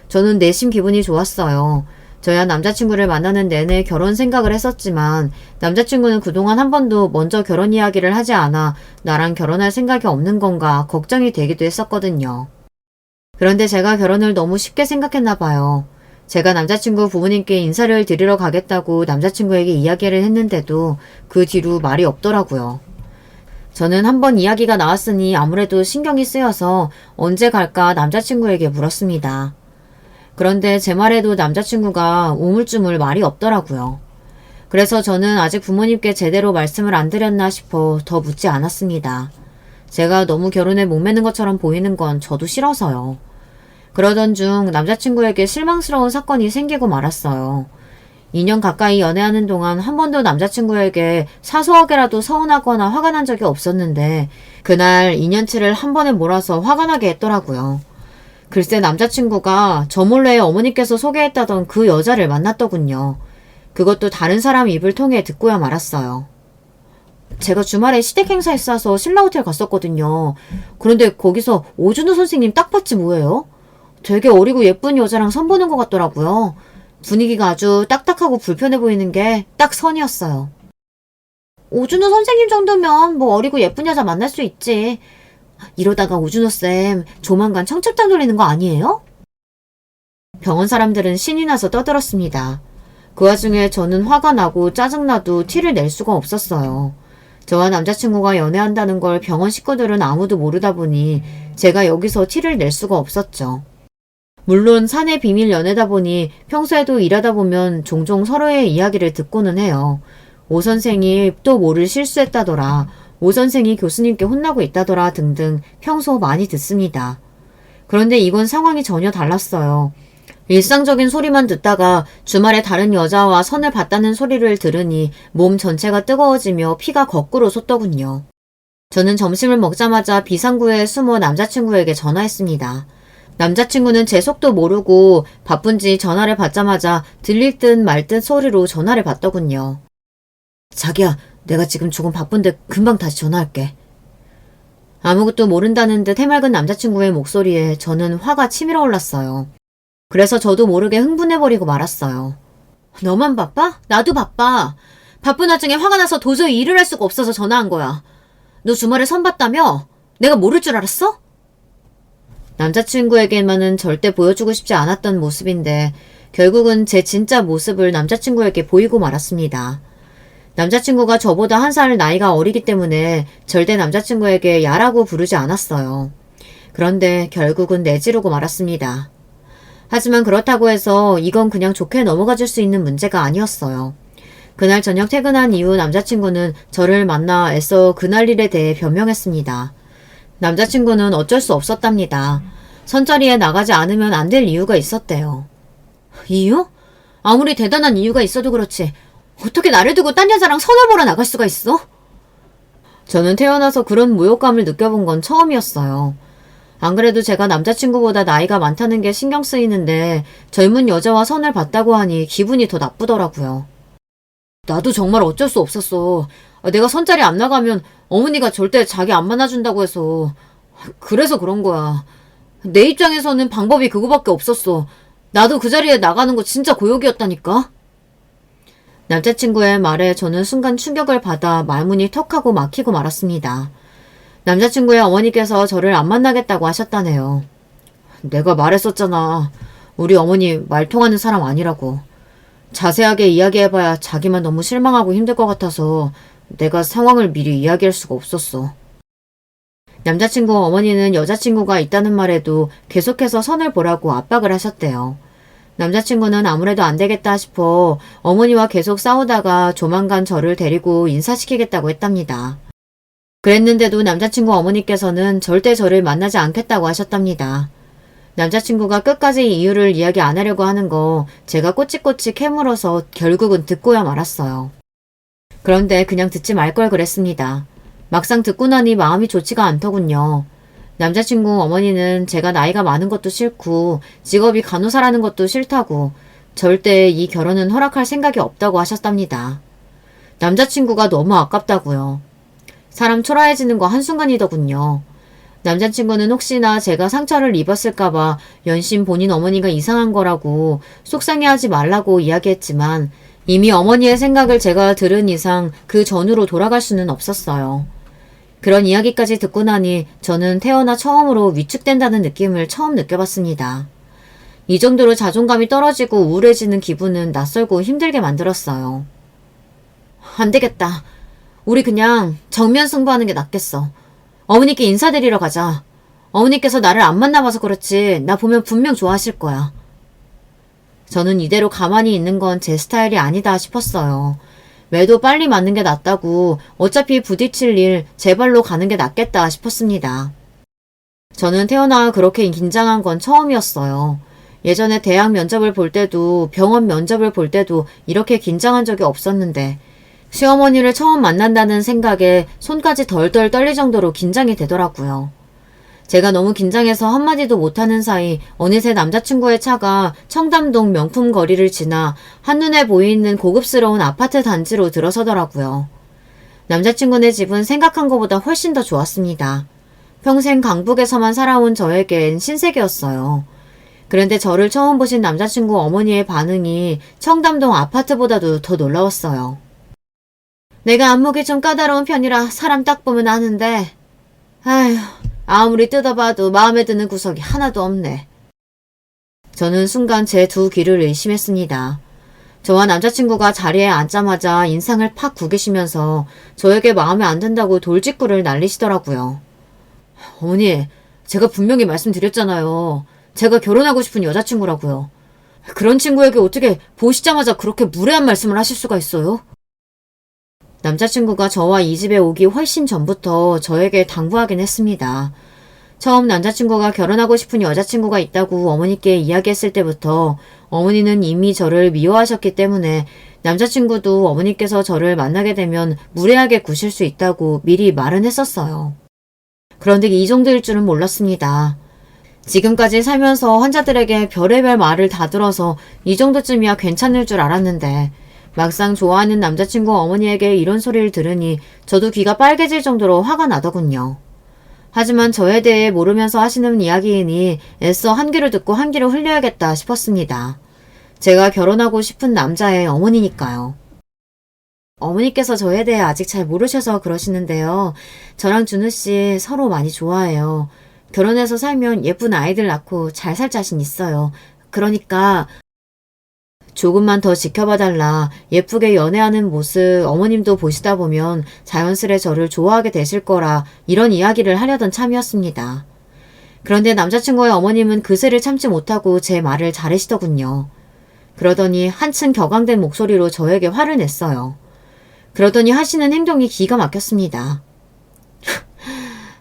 [SPEAKER 1] 저는 내심 기분이 좋았어요. 저야 남자친구를 만나는 내내 결혼 생각을 했었지만 남자친구는 그동안 한 번도 먼저 결혼 이야기를 하지 않아 나랑 결혼할 생각이 없는 건가 걱정이 되기도 했었거든요. 그런데 제가 결혼을 너무 쉽게 생각했나 봐요. 제가 남자친구 부모님께 인사를 드리러 가겠다고 남자친구에게 이야기를 했는데도 그 뒤로 말이 없더라고요. 저는 한번 이야기가 나왔으니 아무래도 신경이 쓰여서 언제 갈까 남자친구에게 물었습니다. 그런데 제 말에도 남자친구가 우물쭈물 말이 없더라고요. 그래서 저는 아직 부모님께 제대로 말씀을 안 드렸나 싶어 더 묻지 않았습니다. 제가 너무 결혼에 목매는 것처럼 보이는 건 저도 싫어서요. 그러던 중 남자친구에게 실망스러운 사건이 생기고 말았어요. 2년 가까이 연애하는 동안 한 번도 남자친구에게 사소하게라도 서운하거나 화가 난 적이 없었는데 그날 2년치를 한 번에 몰아서 화가 나게 했더라고요. 글쎄 남자친구가 저 몰래 어머니께서 소개했다던 그 여자를 만났더군요. 그것도 다른 사람 입을 통해 듣고야 말았어요. 제가 주말에 시댁 행사 있어서 신라호텔 갔었거든요. 그런데 거기서 오준호 선생님 딱 봤지 뭐예요? 되게 어리고 예쁜 여자랑 선보는 것 같더라고요. 분위기가 아주 딱딱하고 불편해 보이는 게 딱 선이었어요. 오준호 선생님 정도면 뭐 어리고 예쁜 여자 만날 수 있지. 이러다가 오준호쌤 조만간 청첩장 돌리는 거 아니에요? 병원 사람들은 신이 나서 떠들었습니다. 그 와중에 저는 화가 나고 짜증나도 티를 낼 수가 없었어요. 저와 남자친구가 연애한다는 걸 병원 식구들은 아무도 모르다 보니 제가 여기서 티를 낼 수가 없었죠. 물론 사내 비밀 연애다 보니 평소에도 일하다 보면 종종 서로의 이야기를 듣고는 해요. 오 선생이 또 뭐를 실수했다더라. 오 선생이 교수님께 혼나고 있다더라 등등 평소 많이 듣습니다. 그런데 이건 상황이 전혀 달랐어요. 일상적인 소리만 듣다가 주말에 다른 여자와 선을 봤다는 소리를 들으니 몸 전체가 뜨거워지며 피가 거꾸로 솟더군요. 저는 점심을 먹자마자 비상구에 숨어 남자친구에게 전화했습니다. 남자친구는 제 속도 모르고 바쁜지 전화를 받자마자 들릴 듯 말 듯 소리로 전화를 받더군요. 자기야, 내가 지금 조금 바쁜데 금방 다시 전화할게. 아무것도 모른다는 듯 해맑은 남자친구의 목소리에 저는 화가 치밀어 올랐어요. 그래서 저도 모르게 흥분해버리고 말았어요. 너만 바빠? 나도 바빠. 바쁜 와중에 화가 나서 도저히 일을 할 수가 없어서 전화한 거야. 너 주말에 선 봤다며? 내가 모를 줄 알았어? 남자친구에게만은 절대 보여주고 싶지 않았던 모습인데 결국은 제 진짜 모습을 남자친구에게 보이고 말았습니다. 남자친구가 저보다 한 살 나이가 어리기 때문에 절대 남자친구에게 야라고 부르지 않았어요. 그런데 결국은 내지르고 말았습니다. 하지만 그렇다고 해서 이건 그냥 좋게 넘어가 줄 수 있는 문제가 아니었어요. 그날 저녁 퇴근한 이후 남자친구는 저를 만나 애써 그날 일에 대해 변명했습니다. 남자친구는 어쩔 수 없었답니다. 선자리에 나가지 않으면 안 될 이유가 있었대요. 이유? 아무리 대단한 이유가 있어도 그렇지 어떻게 나를 두고 딴 여자랑 선을 보러 나갈 수가 있어? 저는 태어나서 그런 모욕감을 느껴본 건 처음이었어요. 안 그래도 제가 남자친구보다 나이가 많다는 게 신경 쓰이는데 젊은 여자와 선을 봤다고 하니 기분이 더 나쁘더라고요. 나도 정말 어쩔 수 없었어. 내가 선자리 안 나가면 어머니가 절대 자기 안 만나준다고 해서. 그래서 그런 거야. 내 입장에서는 방법이 그거밖에 없었어. 나도 그 자리에 나가는 거 진짜 고역이었다니까. 남자친구의 말에 저는 순간 충격을 받아 말문이 턱하고 막히고 말았습니다. 남자친구의 어머니께서 저를 안 만나겠다고 하셨다네요. 내가 말했었잖아. 우리 어머니 말 통하는 사람 아니라고. 자세하게 이야기해봐야 자기만 너무 실망하고 힘들 것 같아서 내가 상황을 미리 이야기할 수가 없었어. 남자친구 어머니는 여자친구가 있다는 말에도 계속해서 선을 보라고 압박을 하셨대요. 남자친구는 아무래도 안 되겠다 싶어 어머니와 계속 싸우다가 조만간 저를 데리고 인사시키겠다고 했답니다. 그랬는데도 남자친구 어머니께서는 절대 저를 만나지 않겠다고 하셨답니다. 남자친구가 끝까지 이유를 이야기 안 하려고 하는 거 제가 꼬치꼬치 캐물어서 결국은 듣고야 말았어요. 그런데 그냥 듣지 말 걸 그랬습니다. 막상 듣고 나니 마음이 좋지가 않더군요. 남자친구 어머니는 제가 나이가 많은 것도 싫고 직업이 간호사라는 것도 싫다고 절대 이 결혼은 허락할 생각이 없다고 하셨답니다. 남자친구가 너무 아깝다고요. 사람 초라해지는 거 한순간이더군요. 남자친구는 혹시나 제가 상처를 입었을까봐 연신 본인 어머니가 이상한 거라고 속상해하지 말라고 이야기했지만 이미 어머니의 생각을 제가 들은 이상 그 전으로 돌아갈 수는 없었어요. 그런 이야기까지 듣고 나니 저는 태어나 처음으로 위축된다는 느낌을 처음 느껴봤습니다. 이 정도로 자존감이 떨어지고 우울해지는 기분은 낯설고 힘들게 만들었어요. 안 되겠다. 우리 그냥 정면 승부하는 게 낫겠어. 어머니께 인사드리러 가자. 어머니께서 나를 안 만나봐서 그렇지 나 보면 분명 좋아하실 거야. 저는 이대로 가만히 있는 건 제 스타일이 아니다 싶었어요. 매도 빨리 맞는 게 낫다고 어차피 부딪힐 일 제 발로 가는 게 낫겠다 싶었습니다. 저는 태어나 그렇게 긴장한 건 처음이었어요. 예전에 대학 면접을 볼 때도 병원 면접을 볼 때도 이렇게 긴장한 적이 없었는데 시어머니를 처음 만난다는 생각에 손까지 덜덜 떨릴 정도로 긴장이 되더라고요. 제가 너무 긴장해서 한마디도 못하는 사이 어느새 남자친구의 차가 청담동 명품 거리를 지나 한눈에 보이는 고급스러운 아파트 단지로 들어서더라고요. 남자친구네 집은 생각한 것보다 훨씬 더 좋았습니다. 평생 강북에서만 살아온 저에겐 신세계였어요. 그런데 저를 처음 보신 남자친구 어머니의 반응이 청담동 아파트보다도 더 놀라웠어요. 내가 안목이 좀 까다로운 편이라 사람 딱 보면 아는데 아휴 아무리 뜯어봐도 마음에 드는 구석이 하나도 없네. 저는 순간 제 두 귀를 의심했습니다. 저와 남자친구가 자리에 앉자마자 인상을 팍 구기시면서 저에게 마음에 안 든다고 돌직구를 날리시더라고요. 어머니, 제가 분명히 말씀드렸잖아요. 제가 결혼하고 싶은 여자친구라고요. 그런 친구에게 어떻게 보시자마자 그렇게 무례한 말씀을 하실 수가 있어요? 남자친구가 저와 이 집에 오기 훨씬 전부터 저에게 당부하긴 했습니다. 처음 남자친구가 결혼하고 싶은 여자친구가 있다고 어머니께 이야기했을 때부터 어머니는 이미 저를 미워하셨기 때문에 남자친구도 어머니께서 저를 만나게 되면 무례하게 구실 수 있다고 미리 말은 했었어요. 그런데 이 정도일 줄은 몰랐습니다. 지금까지 살면서 환자들에게 별의별 말을 다 들어서 이 정도쯤이야 괜찮을 줄 알았는데 막상 좋아하는 남자친구 어머니에게 이런 소리를 들으니 저도 귀가 빨개질 정도로 화가 나더군요. 하지만 저에 대해 모르면서 하시는 이야기이니 애써 한 귀로 듣고 한 귀로 흘려야겠다 싶었습니다. 제가 결혼하고 싶은 남자의 어머니니까요. 어머니께서 저에 대해 아직 잘 모르셔서 그러시는데요. 저랑 준우씨 서로 많이 좋아해요. 결혼해서 살면 예쁜 아이들 낳고 잘 살 자신 있어요. 그러니까 조금만 더 지켜봐달라. 예쁘게 연애하는 모습 어머님도 보시다 보면 자연스레 저를 좋아하게 되실 거라 이런 이야기를 하려던 참이었습니다. 그런데 남자친구의 어머님은 그새를 참지 못하고 제 말을 자르시더군요. 그러더니 한층 격앙된 목소리로 저에게 화를 냈어요. 그러더니 하시는 행동이 기가 막혔습니다.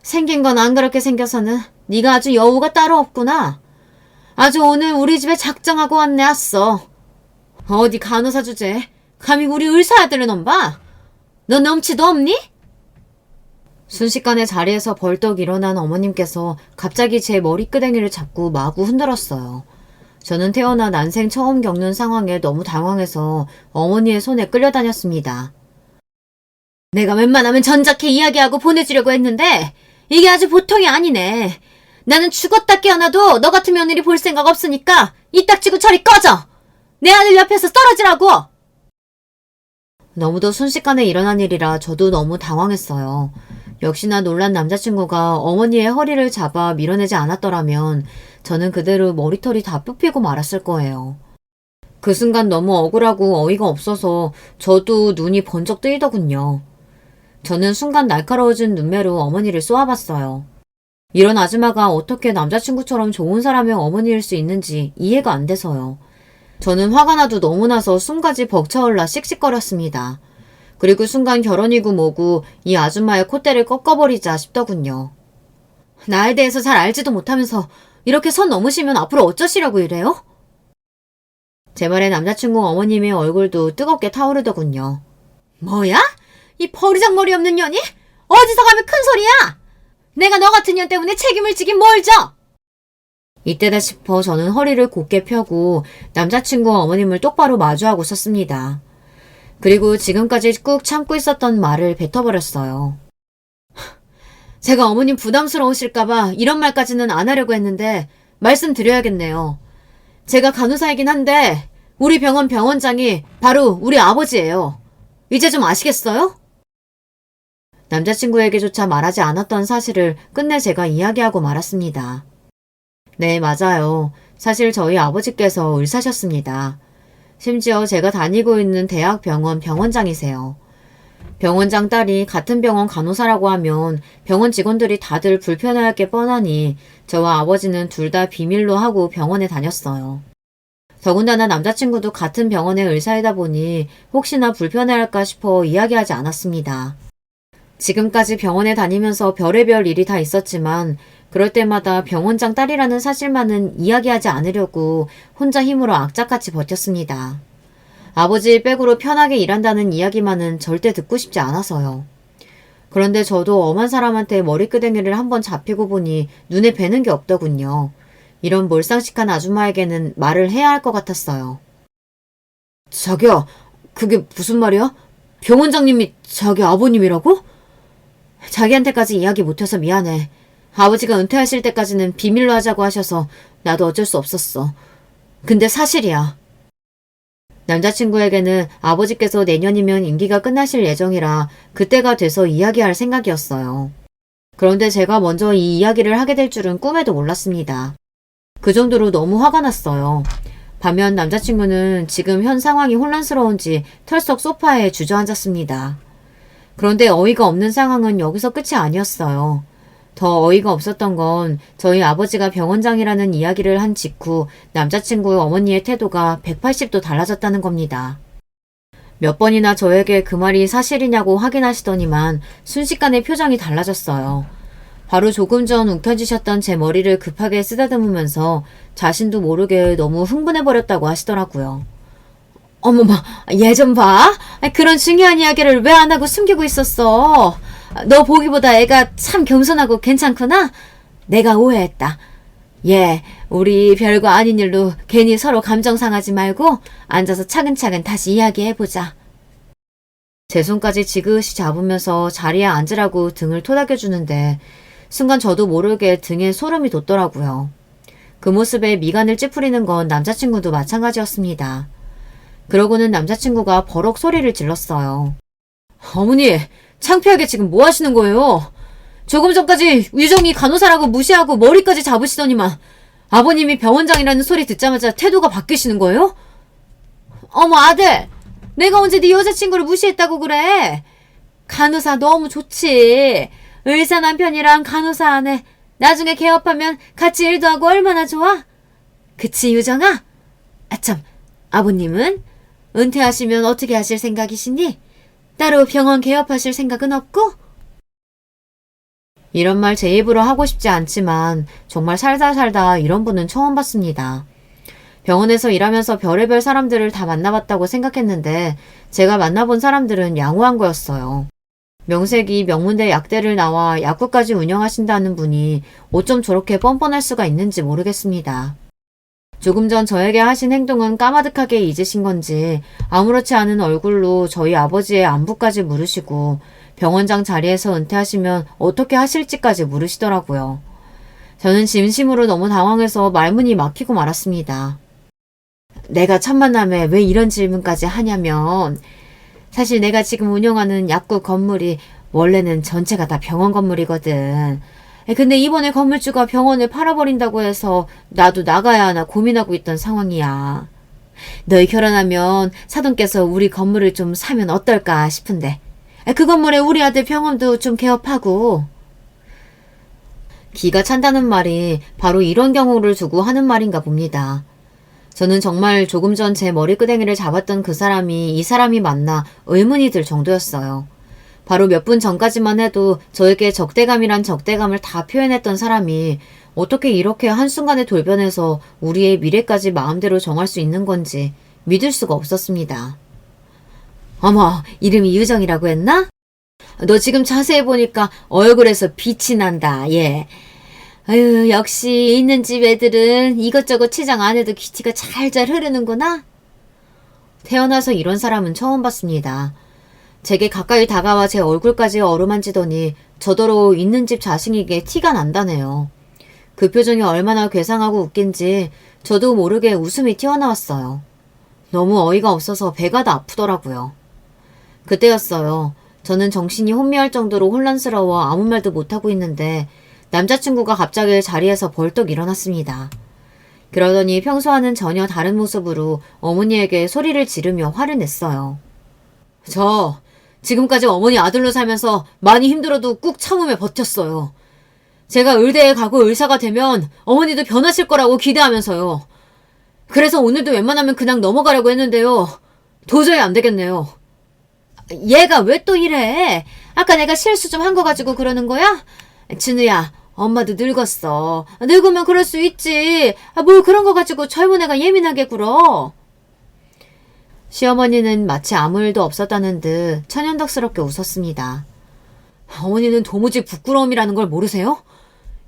[SPEAKER 1] 생긴 건 안 그렇게 생겨서는 네가 아주 여우가 따로 없구나. 아주 오늘 우리 집에 작정하고 왔네 아써. 어디 간호사 주제 감히 우리 의사 아들을 넘봐? 너 넘치도 없니? 순식간에 자리에서 벌떡 일어난 어머님께서 갑자기 제 머리끄댕이를 잡고 마구 흔들었어요. 저는 태어나 난생 처음 겪는 상황에 너무 당황해서 어머니의 손에 끌려다녔습니다. 내가 웬만하면 전작해 이야기하고 보내주려고 했는데 이게 아주 보통이 아니네. 나는 죽었다 깨어나도 너 같은 며느리 볼 생각 없으니까 이 딱지고 저리 꺼져! 내 아들 옆에서 떨어지라고! 너무도 순식간에 일어난 일이라 저도 너무 당황했어요. 역시나 놀란 남자친구가 어머니의 허리를 잡아 밀어내지 않았더라면 저는 그대로 머리털이 다 뽑히고 말았을 거예요. 그 순간 너무 억울하고 어이가 없어서 저도 눈이 번쩍 뜨이더군요. 저는 순간 날카로워진 눈매로 어머니를 쏘아봤어요. 이런 아줌마가 어떻게 남자친구처럼 좋은 사람의 어머니일 수 있는지 이해가 안 돼서요. 저는 화가 나도 너무 나서 숨까지 벅차올라 씩씩거렸습니다. 그리고 순간 결혼이고 뭐고 이 아줌마의 콧대를 꺾어버리자 싶더군요. 나에 대해서 잘 알지도 못하면서 이렇게 선 넘으시면 앞으로 어쩌시려고 이래요? 제 말에 남자친구 어머님의 얼굴도 뜨겁게 타오르더군요. 뭐야? 이 버리장머리 없는 년이? 어디서 가면 큰 소리야? 내가 너 같은 년 때문에 책임을 지긴 뭘 져? 이때다 싶어 저는 허리를 곧게 펴고 남자친구 어머님을 똑바로 마주하고 섰습니다. 그리고 지금까지 꾹 참고 있었던 말을 뱉어버렸어요. 제가 어머님 부담스러우실까봐 이런 말까지는 안 하려고 했는데 말씀드려야겠네요. 제가 간호사이긴 한데 우리 병원 병원장이 바로 우리 아버지예요. 이제 좀 아시겠어요? 남자친구에게조차 말하지 않았던 사실을 끝내 제가 이야기하고 말았습니다. 네, 맞아요. 사실 저희 아버지께서 의사셨습니다. 심지어 제가 다니고 있는 대학 병원 병원장이세요. 병원장 딸이 같은 병원 간호사라고 하면 병원 직원들이 다들 불편해할 게 뻔하니 저와 아버지는 둘 다 비밀로 하고 병원에 다녔어요. 더군다나 남자친구도 같은 병원의 의사이다 보니 혹시나 불편해할까 싶어 이야기하지 않았습니다. 지금까지 병원에 다니면서 별의별 일이 다 있었지만 그럴 때마다 병원장 딸이라는 사실만은 이야기하지 않으려고 혼자 힘으로 악착같이 버텼습니다. 아버지 백으로 편하게 일한다는 이야기만은 절대 듣고 싶지 않아서요. 그런데 저도 엄한 사람한테 머리끄댕이를 한번 잡히고 보니 눈에 뵈는 게 없더군요. 이런 몰상식한 아줌마에게는 말을 해야 할 것 같았어요. 자기야, 그게 무슨 말이야? 병원장님이 자기 아버님이라고? 자기한테까지 이야기 못해서 미안해. 아버지가 은퇴하실 때까지는 비밀로 하자고 하셔서 나도 어쩔 수 없었어. 근데 사실이야. 남자친구에게는 아버지께서 내년이면 임기가 끝나실 예정이라 그때가 돼서 이야기할 생각이었어요. 그런데 제가 먼저 이 이야기를 하게 될 줄은 꿈에도 몰랐습니다. 그 정도로 너무 화가 났어요. 반면 남자친구는 지금 현 상황이 혼란스러운지 털썩 소파에 주저앉았습니다. 그런데 어이가 없는 상황은 여기서 끝이 아니었어요. 더 어이가 없었던 건 저희 아버지가 병원장이라는 이야기를 한 직후 남자친구 어머니의 태도가 180도 달라졌다는 겁니다. 몇 번이나 저에게 그 말이 사실이냐고 확인하시더니만 순식간에 표정이 달라졌어요. 바로 조금 전 움켜쥐셨던 제 머리를 급하게 쓰다듬으면서 자신도 모르게 너무 흥분해버렸다고 하시더라고요. 어머마, 얘 좀 봐. 그런 중요한 이야기를 왜 안 하고 숨기고 있었어. 너 보기보다 애가 참 겸손하고 괜찮구나. 내가 오해했다. 얘, 우리 별거 아닌 일로 괜히 서로 감정 상하지 말고 앉아서 차근차근 다시 이야기해보자. 제 손까지 지그시 잡으면서 자리에 앉으라고 등을 토닥여주는데 순간 저도 모르게 등에 소름이 돋더라고요. 그 모습에 미간을 찌푸리는 건 남자친구도 마찬가지였습니다. 그러고는 남자친구가 버럭 소리를 질렀어요. 어머니, 창피하게 지금 뭐 하시는 거예요? 조금 전까지 유정이 간호사라고 무시하고 머리까지 잡으시더니만 아버님이 병원장이라는 소리 듣자마자 태도가 바뀌시는 거예요? 어머 아들, 내가 언제 네 여자친구를 무시했다고 그래? 간호사 너무 좋지. 의사 남편이랑 간호사 아내 나중에 개업하면 같이 일도 하고 얼마나 좋아? 그치 유정아? 아참, 아버님은? 은퇴하시면 어떻게 하실 생각이시니? 따로 병원 개업하실 생각은 없고? 이런 말 제 입으로 하고 싶지 않지만 정말 살다 이런 분은 처음 봤습니다. 병원에서 일하면서 별의별 사람들을 다 만나봤다고 생각했는데 제가 만나본 사람들은 양호한 거였어요. 명색이 명문대 약대를 나와 약국까지 운영하신다는 분이 어쩜 저렇게 뻔뻔할 수가 있는지 모르겠습니다. 조금 전 저에게 하신 행동은 까마득하게 잊으신 건지 아무렇지 않은 얼굴로 저희 아버지의 안부까지 물으시고 병원장 자리에서 은퇴하시면 어떻게 하실지까지 물으시더라고요. 저는 진심으로 너무 당황해서 말문이 막히고 말았습니다. 내가 첫 만남에 왜 이런 질문까지 하냐면 사실 내가 지금 운영하는 약국 건물이 원래는 전체가 다 병원 건물이거든. 근데 이번에 건물주가 병원을 팔아버린다고 해서 나도 나가야 하나 고민하고 있던 상황이야. 너희 결혼하면 사돈께서 우리 건물을 좀 사면 어떨까 싶은데. 그 건물에 우리 아들 병원도 좀 개업하고. 기가 찬다는 말이 바로 이런 경우를 두고 하는 말인가 봅니다. 저는 정말 조금 전 제 머리끄댕이를 잡았던 그 사람이 이 사람이 맞나 의문이 들 정도였어요. 바로 몇 분 전까지만 해도 저에게 적대감이란 적대감을 다 표현했던 사람이 어떻게 이렇게 한순간에 돌변해서 우리의 미래까지 마음대로 정할 수 있는 건지 믿을 수가 없었습니다. 어머, 이름이 유정이라고 했나? 너 지금 자세히 보니까 얼굴에서 빛이 난다, 얘. 아유, 역시 있는 집 애들은 이것저것 치장 안 해도 기티가 잘잘 흐르는구나? 태어나서 이런 사람은 처음 봤습니다. 제게 가까이 다가와 제 얼굴까지 어루만지더니 저더러 있는 집 자식에게 티가 난다네요. 그 표정이 얼마나 괴상하고 웃긴지 저도 모르게 웃음이 튀어나왔어요. 너무 어이가 없어서 배가 다 아프더라고요. 그때였어요. 저는 정신이 혼미할 정도로 혼란스러워 아무 말도 못하고 있는데 남자친구가 갑자기 자리에서 벌떡 일어났습니다. 그러더니 평소와는 전혀 다른 모습으로 어머니에게 소리를 지르며 화를 냈어요. 저 지금까지 어머니 아들로 살면서 많이 힘들어도 꾹 참으며 버텼어요. 제가 의대에 가고 의사가 되면 어머니도 변하실 거라고 기대하면서요. 그래서 오늘도 웬만하면 그냥 넘어가려고 했는데요. 도저히 안 되겠네요. 얘가 왜 또 이래? 아까 내가 실수 좀 한 거 가지고 그러는 거야? 진우야, 엄마도 늙었어. 늙으면 그럴 수 있지. 뭘 그런 거 가지고 젊은 애가 예민하게 굴어. 시어머니는 마치 아무 일도 없었다는 듯 천연덕스럽게 웃었습니다. 어머니는 도무지 부끄러움이라는 걸 모르세요?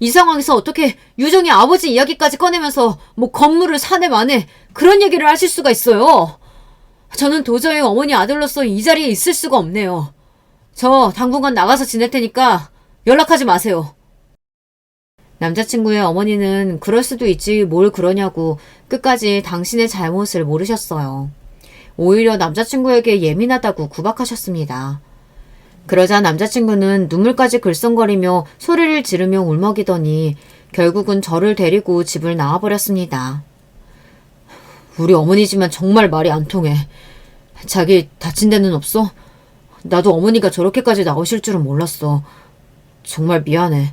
[SPEAKER 1] 이 상황에서 어떻게 유정이 아버지 이야기까지 꺼내면서 뭐 건물을 사내 마내 그런 얘기를 하실 수가 있어요. 저는 도저히 어머니 아들로서 이 자리에 있을 수가 없네요. 저 당분간 나가서 지낼 테니까 연락하지 마세요. 남자친구의 어머니는 그럴 수도 있지 뭘 그러냐고 끝까지 당신의 잘못을 모르셨어요. 오히려 남자친구에게 예민하다고 구박하셨습니다. 그러자 남자친구는 눈물까지 글썽거리며 소리를 지르며 울먹이더니 결국은 저를 데리고 집을 나와버렸습니다. 우리 어머니지만 정말 말이 안 통해. 자기 다친 데는 없어? 나도 어머니가 저렇게까지 나오실 줄은 몰랐어. 정말 미안해.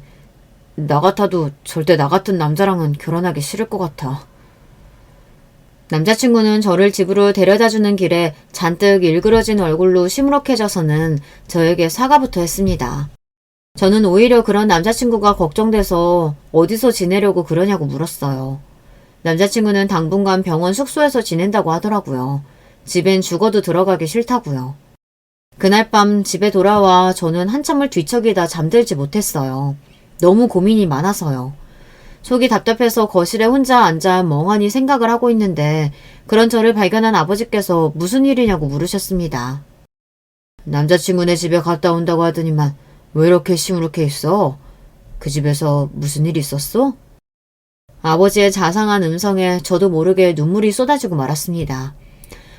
[SPEAKER 1] 나 같아도 절대 나 같은 남자랑은 결혼하기 싫을 것 같아. 남자친구는 저를 집으로 데려다주는 길에 잔뜩 일그러진 얼굴로 시무룩해져서는 저에게 사과부터 했습니다. 저는 오히려 그런 남자친구가 걱정돼서 어디서 지내려고 그러냐고 물었어요. 남자친구는 당분간 병원 숙소에서 지낸다고 하더라고요. 집엔 죽어도 들어가기 싫다고요. 그날 밤 집에 돌아와 저는 한참을 뒤척이다 잠들지 못했어요. 너무 고민이 많아서요. 속이 답답해서 거실에 혼자 앉아 멍하니 생각을 하고 있는데 그런 저를 발견한 아버지께서 무슨 일이냐고 물으셨습니다. 남자친구네 집에 갔다 온다고 하더니만 왜 이렇게 시무룩해 있어? 그 집에서 무슨 일이 있었어? 아버지의 자상한 음성에 저도 모르게 눈물이 쏟아지고 말았습니다.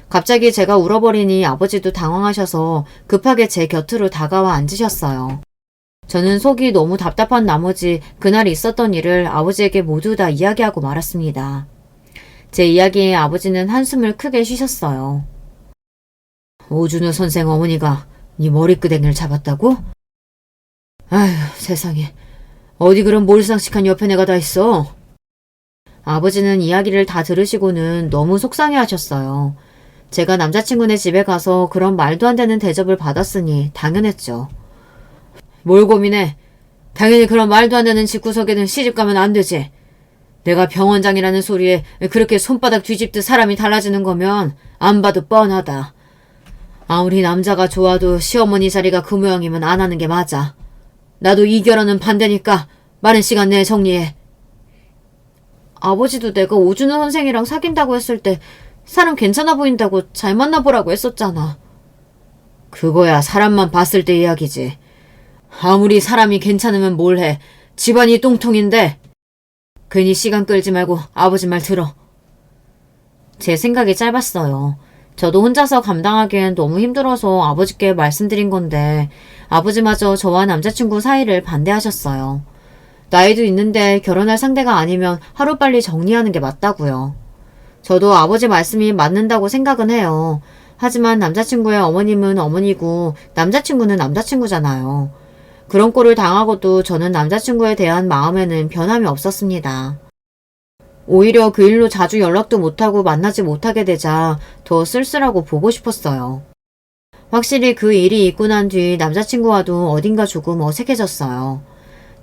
[SPEAKER 1] 갑자기 제가 울어버리니 아버지도 당황하셔서 급하게 제 곁으로 다가와 앉으셨어요. 저는 속이 너무 답답한 나머지 그날 있었던 일을 아버지에게 모두 다 이야기하고 말았습니다. 제 이야기에 아버지는 한숨을 크게 쉬셨어요. 오준호 선생 어머니가 네 머리끄댕이를 잡았다고? 아휴, 세상에. 어디 그런 몰상식한 옆에 내가 다 있어. 아버지는 이야기를 다 들으시고는 너무 속상해하셨어요. 제가 남자친구네 집에 가서 그런 말도 안 되는 대접을 받았으니 당연했죠. 뭘 고민해? 당연히 그런 말도 안 되는 집구석에는 시집가면 안 되지. 내가 병원장이라는 소리에 그렇게 손바닥 뒤집듯 사람이 달라지는 거면 안 봐도 뻔하다. 아무리 남자가 좋아도 시어머니 자리가 그 모양이면 안 하는 게 맞아. 나도 이 결혼은 반대니까 빠른 시간 내에 정리해. 아버지도 내가 오준호 선생이랑 사귄다고 했을 때 사람 괜찮아 보인다고 잘 만나보라고 했었잖아. 그거야 사람만 봤을 때 이야기지. 아무리 사람이 괜찮으면 뭘 해. 집안이 똥통인데. 괜히 시간 끌지 말고 아버지 말 들어. 제 생각이 짧았어요. 저도 혼자서 감당하기엔 너무 힘들어서 아버지께 말씀드린 건데 아버지마저 저와 남자친구 사이를 반대하셨어요. 나이도 있는데 결혼할 상대가 아니면 하루빨리 정리하는 게 맞다고요. 저도 아버지 말씀이 맞는다고 생각은 해요. 하지만 남자친구의 어머님은 어머니고 남자친구는 남자친구잖아요. 그런 꼴을 당하고도 저는 남자친구에 대한 마음에는 변함이 없었습니다. 오히려 그 일로 자주 연락도 못하고 만나지 못하게 되자 더 쓸쓸하고 보고 싶었어요. 확실히 그 일이 있고 난 뒤 남자친구와도 어딘가 조금 어색해졌어요.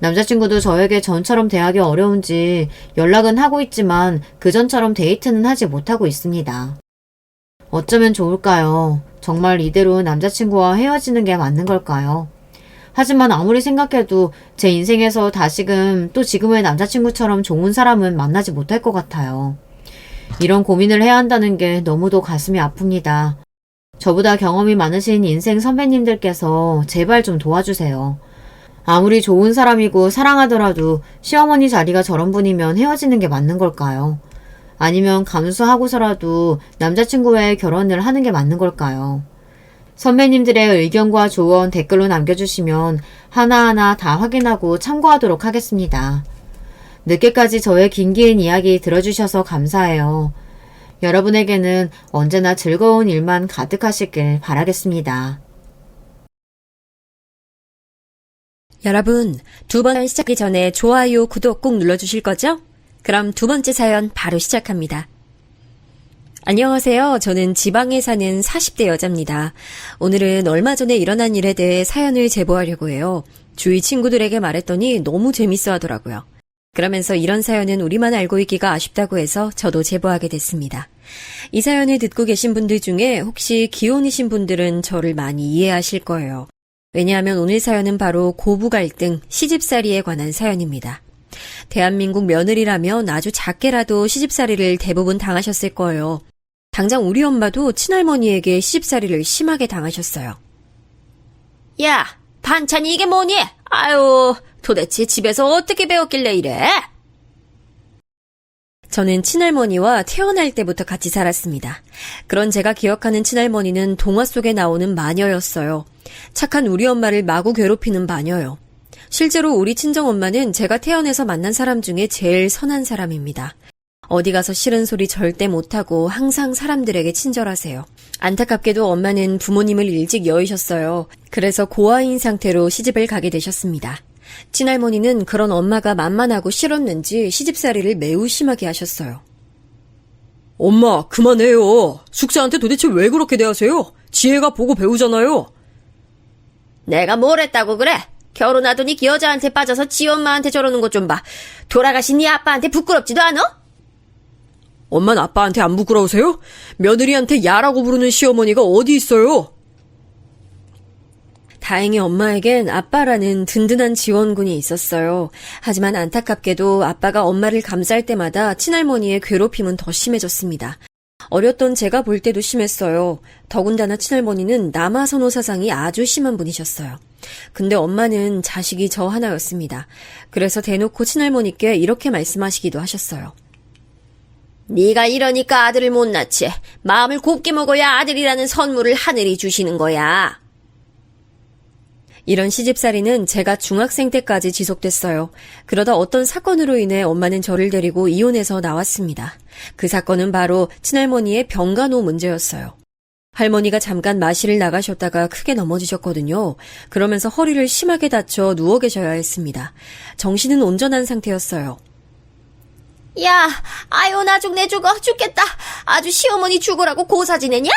[SPEAKER 1] 남자친구도 저에게 전처럼 대하기 어려운지 연락은 하고 있지만 그전처럼 데이트는 하지 못하고 있습니다. 어쩌면 좋을까요? 정말 이대로 남자친구와 헤어지는 게 맞는 걸까요? 하지만 아무리 생각해도 제 인생에서 다시금 또 지금의 남자친구처럼 좋은 사람은 만나지 못할 것 같아요. 이런 고민을 해야 한다는 게 너무도 가슴이 아픕니다. 저보다 경험이 많으신 인생 선배님들께서 제발 좀 도와주세요. 아무리 좋은 사람이고 사랑하더라도 시어머니 자리가 저런 분이면 헤어지는 게 맞는 걸까요? 아니면 감수하고서라도 남자친구와의 결혼을 하는 게 맞는 걸까요? 선배님들의 의견과 조언 댓글로 남겨주시면 하나하나 다 확인하고 참고하도록 하겠습니다. 늦게까지 저의 긴 이야기 들어주셔서 감사해요. 여러분에게는 언제나 즐거운 일만 가득하시길 바라겠습니다.
[SPEAKER 2] 여러분, 두 번 시작하기 전에 좋아요, 구독 꼭 눌러주실 거죠? 그럼 두 번째 사연 바로 시작합니다. 안녕하세요. 저는 지방에 사는 40대 여자입니다. 오늘은 얼마 전에 일어난 일에 대해 사연을 제보하려고 해요. 주위 친구들에게 말했더니 너무 재밌어 하더라고요. 그러면서 이런 사연은 우리만 알고 있기가 아쉽다고 해서 저도 제보하게 됐습니다. 이 사연을 듣고 계신 분들 중에 혹시 기혼이신 분들은 저를 많이 이해하실 거예요. 왜냐하면 오늘 사연은 바로 고부 갈등, 시집살이에 관한 사연입니다. 대한민국 며느리라면 아주 작게라도 시집살이를 대부분 당하셨을 거예요. 당장 우리 엄마도 친할머니에게 시집살이를 심하게 당하셨어요. 야, 반찬이 이게 뭐니? 아유, 도대체 집에서 어떻게 배웠길래 이래? 저는 친할머니와 태어날 때부터 같이 살았습니다. 그런 제가 기억하는 친할머니는 동화 속에 나오는 마녀였어요. 착한 우리 엄마를 마구 괴롭히는 마녀요. 실제로 우리 친정엄마는 제가 태어나서 만난 사람 중에 제일 선한 사람입니다. 어디 가서 싫은 소리 절대 못하고 항상 사람들에게 친절하세요. 안타깝게도 엄마는 부모님을 일찍 여의셨어요. 그래서 고아인 상태로 시집을 가게 되셨습니다. 친할머니는 그런 엄마가 만만하고 싫었는지 시집살이를 매우 심하게 하셨어요.
[SPEAKER 3] 엄마, 그만해요. 숙자한테 도대체 왜 그렇게 대하세요? 지혜가 보고 배우잖아요.
[SPEAKER 2] 내가 뭘 했다고 그래? 결혼하더니 여자한테 빠져서 지 엄마한테 저러는 것 좀 봐. 돌아가신 네 아빠한테 부끄럽지도 않아?
[SPEAKER 3] 엄마는 아빠한테 안 부끄러우세요? 며느리한테 야라고 부르는 시어머니가 어디 있어요?
[SPEAKER 2] 다행히 엄마에겐 아빠라는 든든한 지원군이 있었어요. 하지만 안타깝게도 아빠가 엄마를 감쌀 때마다 친할머니의 괴롭힘은 더 심해졌습니다. 어렸던 제가 볼 때도 심했어요. 더군다나 친할머니는 남아선호 사상이 아주 심한 분이셨어요. 근데 엄마는 자식이 저 하나였습니다. 그래서 대놓고 친할머니께 이렇게 말씀하시기도 하셨어요. 네가 이러니까 아들을 못 낳지. 마음을 곱게 먹어야 아들이라는 선물을 하늘이 주시는 거야. 이런 시집살이는 제가 중학생 때까지 지속됐어요. 그러다 어떤 사건으로 인해 엄마는 저를 데리고 이혼해서 나왔습니다. 그 사건은 바로 친할머니의 병간호 문제였어요. 할머니가 잠깐 마실을 나가셨다가 크게 넘어지셨거든요. 그러면서 허리를 심하게 다쳐 누워 계셔야 했습니다. 정신은 온전한 상태였어요. 야, 아유 나 죽네 죽겠다. 아주 시어머니 죽으라고 고사 지내냐?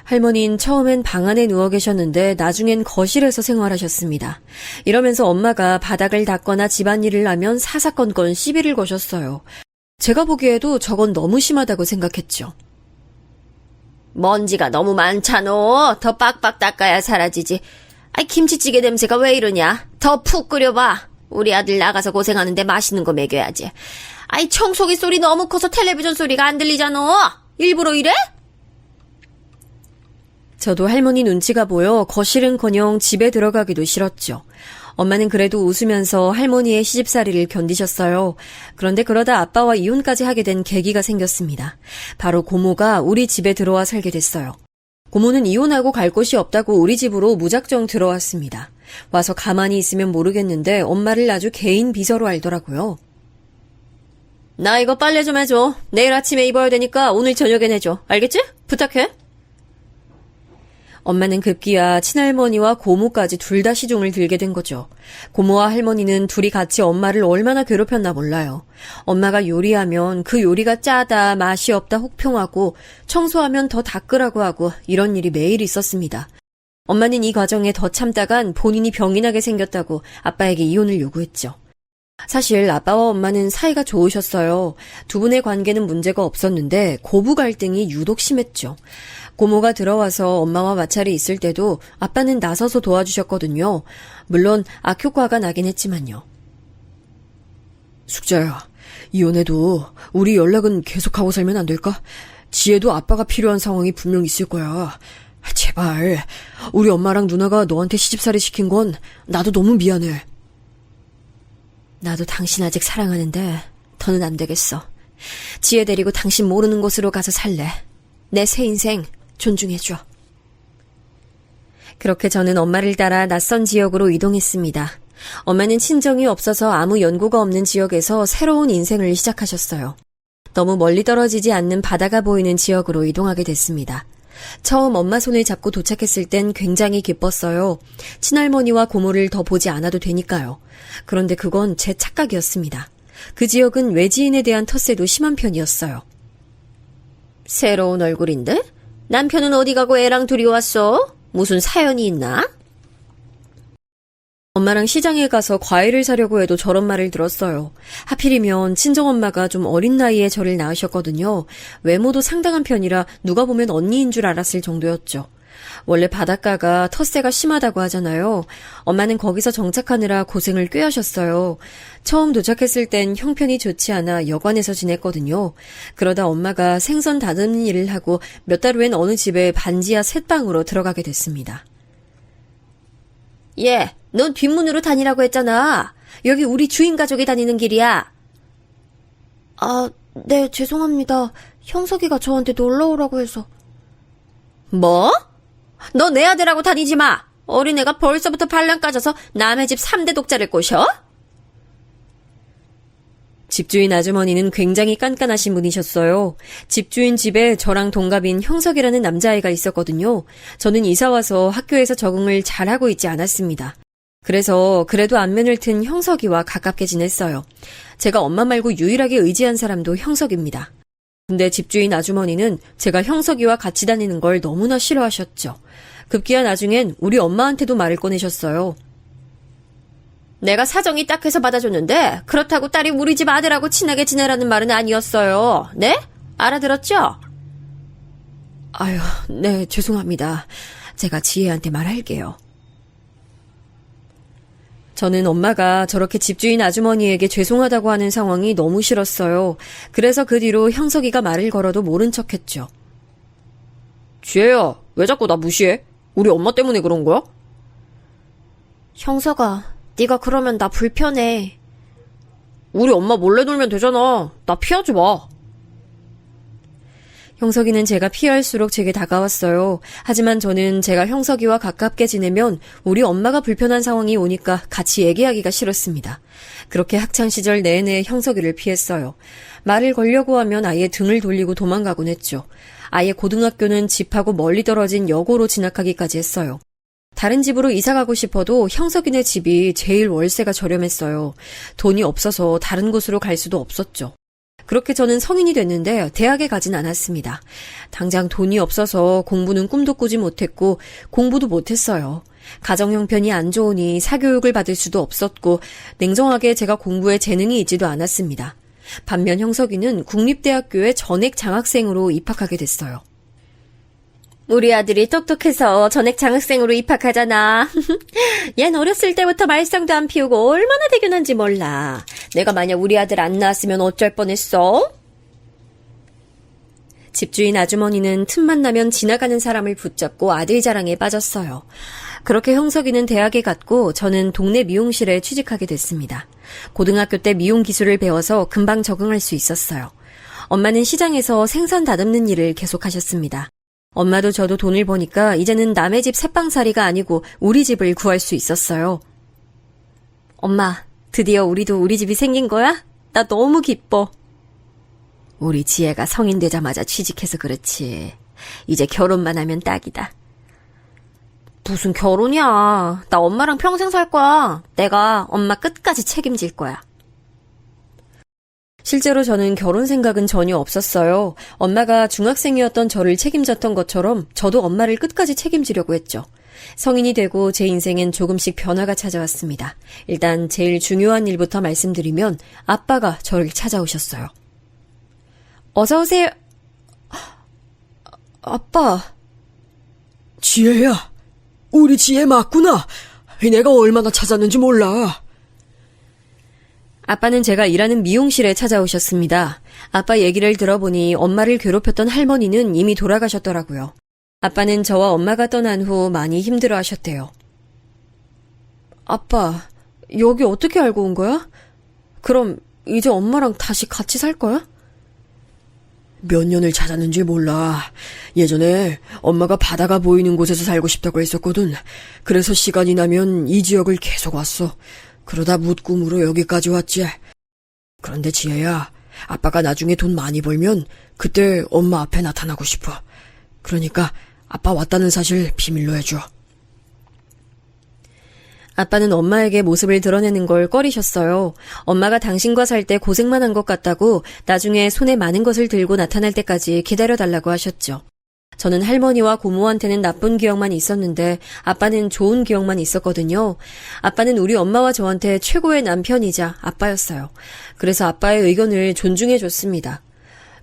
[SPEAKER 2] 할머니는 처음엔 방 안에 누워 계셨는데 나중엔 거실에서 생활하셨습니다. 이러면서 엄마가 바닥을 닦거나 집안일을 하면 사사건건 시비를 거셨어요. 제가 보기에도 저건 너무 심하다고 생각했죠. 먼지가 너무 많잖아. 더 빡빡 닦아야 사라지지. 아이 김치찌개 냄새가 왜 이러냐? 더 푹 끓여봐. 우리 아들 나가서 고생하는데 맛있는 거 먹여야지. 아이 청소기 소리 너무 커서 텔레비전 소리가 안 들리잖아. 일부러 이래? 저도 할머니 눈치가 보여 거실은커녕 집에 들어가기도 싫었죠. 엄마는 그래도 웃으면서 할머니의 시집살이를 견디셨어요. 그런데 그러다 아빠와 이혼까지 하게 된 계기가 생겼습니다. 바로 고모가 우리 집에 들어와 살게 됐어요. 고모는 이혼하고 갈 곳이 없다고 우리 집으로 무작정 들어왔습니다. 와서 가만히 있으면 모르겠는데 엄마를 아주 개인 비서로 알더라고요. 나 이거 빨래 좀 해줘. 내일 아침에 입어야 되니까 오늘 저녁엔 해줘. 알겠지? 부탁해. 엄마는 급기야 친할머니와 고모까지 둘 다 시중을 들게 된 거죠. 고모와 할머니는 둘이 같이 엄마를 얼마나 괴롭혔나 몰라요. 엄마가 요리하면 그 요리가 짜다, 맛이 없다 혹평하고 청소하면 더 닦으라고 하고 이런 일이 매일 있었습니다. 엄마는 이 과정에 더 참다간 본인이 병이 나게 생겼다고 아빠에게 이혼을 요구했죠. 사실 아빠와 엄마는 사이가 좋으셨어요. 두 분의 관계는 문제가 없었는데 고부 갈등이 유독 심했죠. 고모가 들어와서 엄마와 마찰이 있을 때도 아빠는 나서서 도와주셨거든요. 물론 악효과가 나긴 했지만요.
[SPEAKER 3] 숙자야, 이혼해도 우리 연락은 계속하고 살면 안 될까? 지혜도 아빠가 필요한 상황이 분명 있을 거야. 제발, 우리 엄마랑 누나가 너한테 시집살이 시킨 건 나도 너무 미안해.
[SPEAKER 2] 나도 당신 아직 사랑하는데 더는 안 되겠어. 지혜 데리고 당신 모르는 곳으로 가서 살래. 내 새 인생 존중해줘. 그렇게 저는 엄마를 따라 낯선 지역으로 이동했습니다. 엄마는 친정이 없어서 아무 연고가 없는 지역에서 새로운 인생을 시작하셨어요. 너무 멀리 떨어지지 않는 바다가 보이는 지역으로 이동하게 됐습니다. 처음 엄마 손을 잡고 도착했을 땐 굉장히 기뻤어요. 친할머니와 고모를 더 보지 않아도 되니까요. 그런데 그건 제 착각이었습니다. 그 지역은 외지인에 대한 텃세도 심한 편이었어요. 새로운 얼굴인데? 남편은 어디 가고 애랑 둘이 왔어? 무슨 사연이 있나? 엄마랑 시장에 가서 과일을 사려고 해도 저런 말을 들었어요. 하필이면 친정엄마가 좀 어린 나이에 저를 낳으셨거든요. 외모도 상당한 편이라 누가 보면 언니인 줄 알았을 정도였죠. 원래 바닷가가 텃세가 심하다고 하잖아요. 엄마는 거기서 정착하느라 고생을 꽤 하셨어요. 처음 도착했을 땐 형편이 좋지 않아 여관에서 지냈거든요. 그러다 엄마가 생선 다듬는 일을 하고 몇 달 후엔 어느 집에 반지하 셋방으로 들어가게 됐습니다. 예, 넌 뒷문으로 다니라고 했잖아. 여기 우리 주인 가족이 다니는 길이야. 아, 네, 죄송합니다. 형석이가 저한테 놀러 오라고 해서. 뭐? 너 내 아들하고 다니지 마. 어린애가 벌써부터 반란 까져서 남의 집 3대 독자를 꼬셔? 집주인 아주머니는 굉장히 깐깐하신 분이셨어요. 집주인 집에 저랑 동갑인 형석이라는 남자아이가 있었거든요. 저는 이사와서 학교에서 적응을 잘하고 있지 않았습니다. 그래서 그래도 안면을 튼 형석이와 가깝게 지냈어요. 제가 엄마 말고 유일하게 의지한 사람도 형석입니다. 근데 집주인 아주머니는 제가 형석이와 같이 다니는 걸 너무나 싫어하셨죠. 급기야 나중엔 우리 엄마한테도 말을 꺼내셨어요. 내가 사정이 딱해서 받아줬는데 그렇다고 딸이 우리 집 아들하고 친하게 지내라는 말은 아니었어요. 네? 알아들었죠?
[SPEAKER 3] 아유, 네, 죄송합니다. 제가 지혜한테 말할게요.
[SPEAKER 2] 저는 엄마가 저렇게 집주인 아주머니에게 죄송하다고 하는 상황이 너무 싫었어요. 그래서 그 뒤로 형석이가 말을 걸어도 모른 척했죠.
[SPEAKER 3] 지혜야, 왜 자꾸 나 무시해? 우리 엄마 때문에 그런 거야?
[SPEAKER 2] 형석아, 네가 그러면 나 불편해.
[SPEAKER 3] 우리 엄마 몰래 놀면 되잖아. 나 피하지 마.
[SPEAKER 2] 형석이는 제가 피할수록 제게 다가왔어요. 하지만 저는 제가 형석이와 가깝게 지내면 우리 엄마가 불편한 상황이 오니까 같이 얘기하기가 싫었습니다. 그렇게 학창시절 내내 형석이를 피했어요. 말을 걸려고 하면 아예 등을 돌리고 도망가곤 했죠. 아예 고등학교는 집하고 멀리 떨어진 여고로 진학하기까지 했어요. 다른 집으로 이사가고 싶어도 형석이네 집이 제일 월세가 저렴했어요. 돈이 없어서 다른 곳으로 갈 수도 없었죠. 그렇게 저는 성인이 됐는데 대학에 가진 않았습니다. 당장 돈이 없어서 공부는 꿈도 꾸지 못했고 공부도 못했어요. 가정 형편이 안 좋으니 사교육을 받을 수도 없었고 냉정하게 제가 공부에 재능이 있지도 않았습니다. 반면 형석이는 국립대학교에 전액 장학생으로 입학하게 됐어요. 우리 아들이 똑똑해서 전액 장학생으로 입학하잖아. 얜 어렸을 때부터 말썽도 안 피우고 얼마나 대견한지 몰라. 내가 만약 우리 아들 안 낳았으면 어쩔 뻔했어? 집주인 아주머니는 틈만 나면 지나가는 사람을 붙잡고 아들 자랑에 빠졌어요. 그렇게 형석이는 대학에 갔고 저는 동네 미용실에 취직하게 됐습니다. 고등학교 때 미용 기술을 배워서 금방 적응할 수 있었어요. 엄마는 시장에서 생선 다듬는 일을 계속하셨습니다. 엄마도 저도 돈을 버니까 이제는 남의 집 새빵살이가 아니고 우리 집을 구할 수 있었어요. 엄마, 드디어 우리도 우리 집이 생긴 거야? 나 너무 기뻐. 우리 지혜가 성인 되자마자 취직해서 그렇지. 이제 결혼만 하면 딱이다. 무슨 결혼이야. 나 엄마랑 평생 살 거야. 내가 엄마 끝까지 책임질 거야. 실제로 저는 결혼 생각은 전혀 없었어요. 엄마가 중학생이었던 저를 책임졌던 것처럼 저도 엄마를 끝까지 책임지려고 했죠. 성인이 되고 제 인생엔 조금씩 변화가 찾아왔습니다. 일단 제일 중요한 일부터 말씀드리면 아빠가 저를 찾아오셨어요. 어서 오세요. 아빠.
[SPEAKER 3] 지혜야, 우리 지혜 맞구나. 내가 얼마나 찾았는지 몰라.
[SPEAKER 2] 아빠는 제가 일하는 미용실에 찾아오셨습니다. 아빠 얘기를 들어보니 엄마를 괴롭혔던 할머니는 이미 돌아가셨더라고요. 아빠는 저와 엄마가 떠난 후 많이 힘들어하셨대요. 아빠, 여기 어떻게 알고 온 거야? 그럼 이제 엄마랑 다시 같이 살 거야?
[SPEAKER 3] 몇 년을 찾았는지 몰라. 예전에 엄마가 바다가 보이는 곳에서 살고 싶다고 했었거든. 그래서 시간이 나면 이 지역을 계속 왔어. 그러다 묻꿈으로 여기까지 왔지. 그런데 지혜야, 아빠가 나중에 돈 많이 벌면 그때 엄마 앞에 나타나고 싶어. 그러니까 아빠 왔다는 사실 비밀로 해줘.
[SPEAKER 2] 아빠는 엄마에게 모습을 드러내는 걸 꺼리셨어요. 엄마가 당신과 살 때 고생만 한 것 같다고 나중에 손에 많은 것을 들고 나타날 때까지 기다려달라고 하셨죠. 저는 할머니와 고모한테는 나쁜 기억만 있었는데 아빠는 좋은 기억만 있었거든요. 아빠는 우리 엄마와 저한테 최고의 남편이자 아빠였어요. 그래서 아빠의 의견을 존중해줬습니다.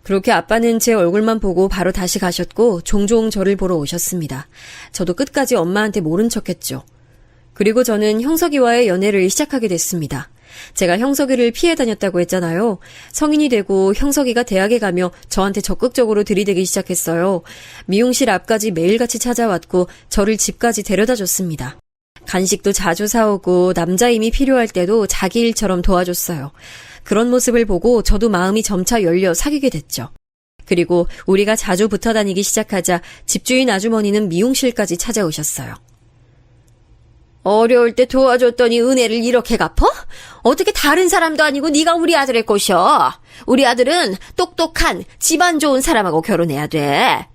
[SPEAKER 2] 그렇게 아빠는 제 얼굴만 보고 바로 다시 가셨고 종종 저를 보러 오셨습니다. 저도 끝까지 엄마한테 모른 척했죠. 그리고 저는 형석이와의 연애를 시작하게 됐습니다. 제가 형석이를 피해 다녔다고 했잖아요. 성인이 되고 형석이가 대학에 가며 저한테 적극적으로 들이대기 시작했어요. 미용실 앞까지 매일같이 찾아왔고 저를 집까지 데려다 줬습니다. 간식도 자주 사오고 남자임이 필요할 때도 자기 일처럼 도와줬어요. 그런 모습을 보고 저도 마음이 점차 열려 사귀게 됐죠. 그리고 우리가 자주 붙어 다니기 시작하자 집주인 아주머니는 미용실까지 찾아오셨어요. 어려울 때 도와줬더니 은혜를 이렇게 갚어? 어떻게 다른 사람도 아니고 네가 우리 아들을 꼬셔? 우리 아들은 똑똑한 집안 좋은 사람하고 결혼해야 돼.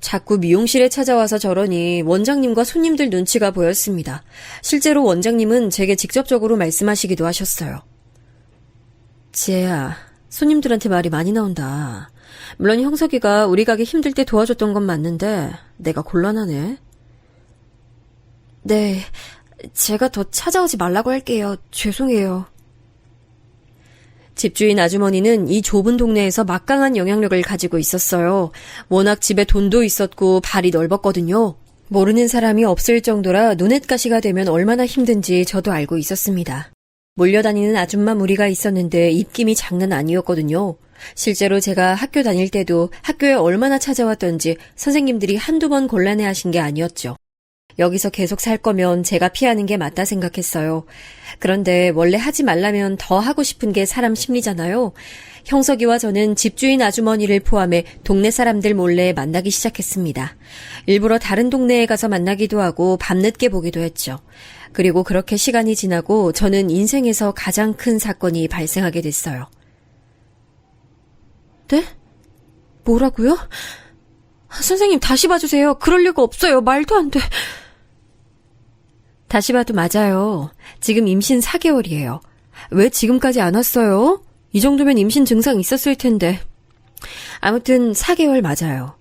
[SPEAKER 2] 자꾸 미용실에 찾아와서 저러니 원장님과 손님들 눈치가 보였습니다. 실제로 원장님은 제게 직접적으로 말씀하시기도 하셨어요. 지혜야, 손님들한테 말이 많이 나온다. 물론 형석이가 우리 가게 힘들 때 도와줬던 건 맞는데 내가 곤란하네. 네, 제가 더 찾아오지 말라고 할게요. 죄송해요. 집주인 아주머니는 이 좁은 동네에서 막강한 영향력을 가지고 있었어요. 워낙 집에 돈도 있었고 발이 넓었거든요. 모르는 사람이 없을 정도라 눈엣가시가 되면 얼마나 힘든지 저도 알고 있었습니다. 몰려다니는 아줌마 무리가 있었는데 입김이 장난 아니었거든요. 실제로 제가 학교 다닐 때도 학교에 얼마나 찾아왔던지 선생님들이 한두 번 곤란해하신 게 아니었죠. 여기서 계속 살 거면 제가 피하는 게 맞다 생각했어요. 그런데 원래 하지 말라면 더 하고 싶은 게 사람 심리잖아요. 형석이와 저는 집주인 아주머니를 포함해 동네 사람들 몰래 만나기 시작했습니다. 일부러 다른 동네에 가서 만나기도 하고 밤늦게 보기도 했죠. 그리고 그렇게 시간이 지나고 저는 인생에서 가장 큰 사건이 발생하게 됐어요. 네? 뭐라고요? 선생님 다시 봐주세요. 그럴 리가 없어요. 말도 안 돼. 다시 봐도 맞아요. 지금 임신 4개월이에요. 왜 지금까지 안 왔어요? 이 정도면 임신 증상 있었을 텐데. 아무튼 4개월 맞아요.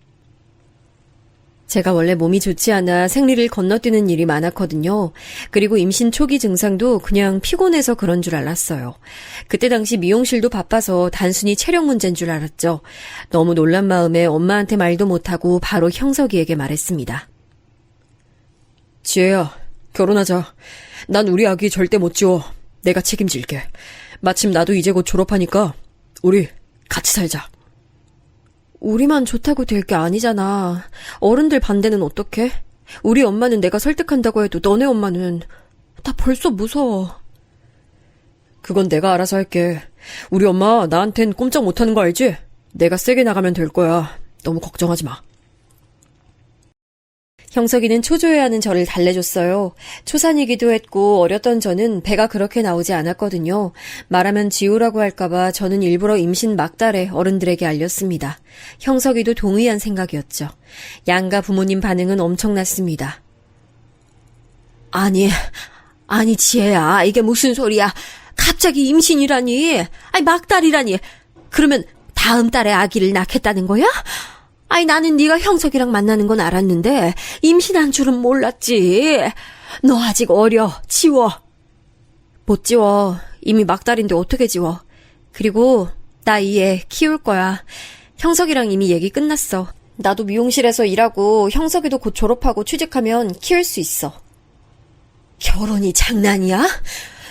[SPEAKER 2] 제가 원래 몸이 좋지 않아 생리를 건너뛰는 일이 많았거든요. 그리고 임신 초기 증상도 그냥 피곤해서 그런 줄 알았어요. 그때 당시 미용실도 바빠서 단순히 체력 문제인 줄 알았죠. 너무 놀란 마음에 엄마한테 말도 못하고 바로 형석이에게 말했습니다.
[SPEAKER 3] 지혜야, 결혼하자. 난 우리 아기 절대 못 지워. 내가 책임질게. 마침 나도 이제 곧 졸업하니까 우리 같이 살자.
[SPEAKER 2] 우리만 좋다고 될 게 아니잖아. 어른들 반대는 어떡해? 우리 엄마는 내가 설득한다고 해도 너네 엄마는. 나 벌써 무서워.
[SPEAKER 3] 그건 내가 알아서 할게. 우리 엄마 나한텐 꼼짝 못하는 거 알지? 내가 세게 나가면 될 거야. 너무 걱정하지 마.
[SPEAKER 2] 형석이는 초조해하는 저를 달래줬어요. 초산이기도 했고 어렸던 저는 배가 그렇게 나오지 않았거든요. 말하면 지우라고 할까봐 저는 일부러 임신 막달에 어른들에게 알렸습니다. 형석이도 동의한 생각이었죠. 양가 부모님 반응은 엄청났습니다.
[SPEAKER 3] 아니 지혜야, 이게 무슨 소리야. 갑자기 임신이라니. 아니 막달이라니. 그러면 다음 달에 아기를 낳겠다는 거야? 아니 나는 네가 형석이랑 만나는 건 알았는데 임신한 줄은 몰랐지. 너 아직 어려. 지워.
[SPEAKER 2] 못 지워. 이미 막달인데 어떻게 지워. 그리고 나 이 애 키울 거야. 형석이랑 이미 얘기 끝났어. 나도 미용실에서 일하고 형석이도 곧 졸업하고 취직하면 키울 수 있어.
[SPEAKER 3] 결혼이 장난이야?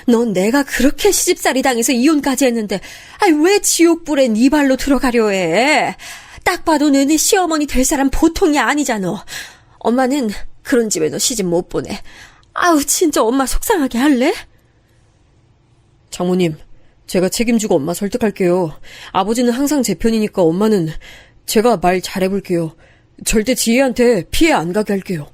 [SPEAKER 3] 넌 내가 그렇게 시집살이 당해서 이혼까지 했는데 아니 왜 지옥불에 네 발로 들어가려 해? 딱 봐도 너네 시어머니 될 사람 보통이 아니잖아. 엄마는 그런 집에 너 시집 못 보내. 아우 진짜 엄마 속상하게 할래?
[SPEAKER 2] 장모님, 제가 책임지고 엄마 설득할게요. 아버지는 항상 제 편이니까 엄마는 제가 말 잘해볼게요. 절대 지혜한테 피해 안 가게 할게요.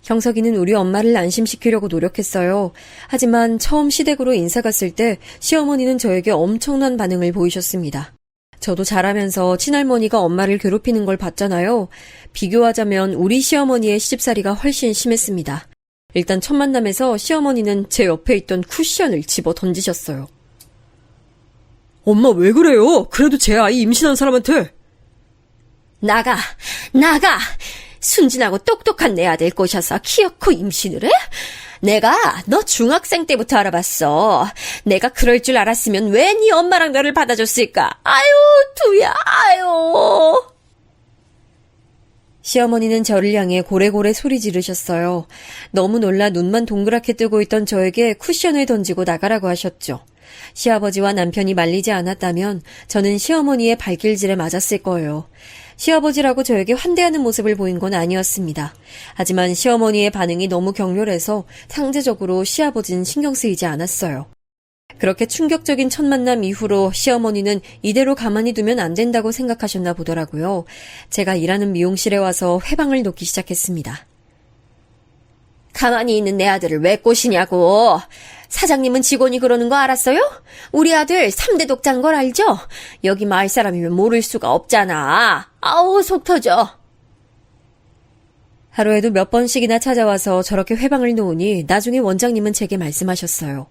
[SPEAKER 2] 형석이는 우리 엄마를 안심시키려고 노력했어요. 하지만 처음 시댁으로 인사 갔을 때 시어머니는 저에게 엄청난 반응을 보이셨습니다. 저도 자라면서 친할머니가 엄마를 괴롭히는 걸 봤잖아요. 비교하자면 우리 시어머니의 시집살이가 훨씬 심했습니다. 일단 첫 만남에서 시어머니는 제 옆에 있던 쿠션을 집어 던지셨어요.
[SPEAKER 3] 엄마 왜 그래요? 그래도 제 아이 임신한 사람한테.
[SPEAKER 2] 나가! 순진하고 똑똑한 내 아들 꼬셔서 키놓고 임신을 해? 내가 너 중학생 때부터 알아봤어. 내가 그럴 줄 알았으면 왜 네 엄마랑 너를 받아줬을까? 아유, 두야, 아유. 시어머니는 저를 향해 고래고래 소리 지르셨어요. 너무 놀라 눈만 동그랗게 뜨고 있던 저에게 쿠션을 던지고 나가라고 하셨죠. 시아버지와 남편이 말리지 않았다면 저는 시어머니의 발길질에 맞았을 거예요. 시아버지라고 저에게 환대하는 모습을 보인 건 아니었습니다. 하지만 시어머니의 반응이 너무 격렬해서 상대적으로 시아버지는 신경 쓰이지 않았어요. 그렇게 충격적인 첫 만남 이후로 시어머니는 이대로 가만히 두면 안 된다고 생각하셨나 보더라고요. 제가 일하는 미용실에 와서 회방을 놓기 시작했습니다. 가만히 있는 내 아들을 왜 꼬시냐고. 사장님은 직원이 그러는 거 알았어요? 우리 아들 3대 독자인 걸 알죠? 여기 마을 사람이면 모를 수가 없잖아. 아우 속 터져. 하루에도 몇 번씩이나 찾아와서 저렇게 회방을 놓으니 나중에 원장님은 제게 말씀하셨어요.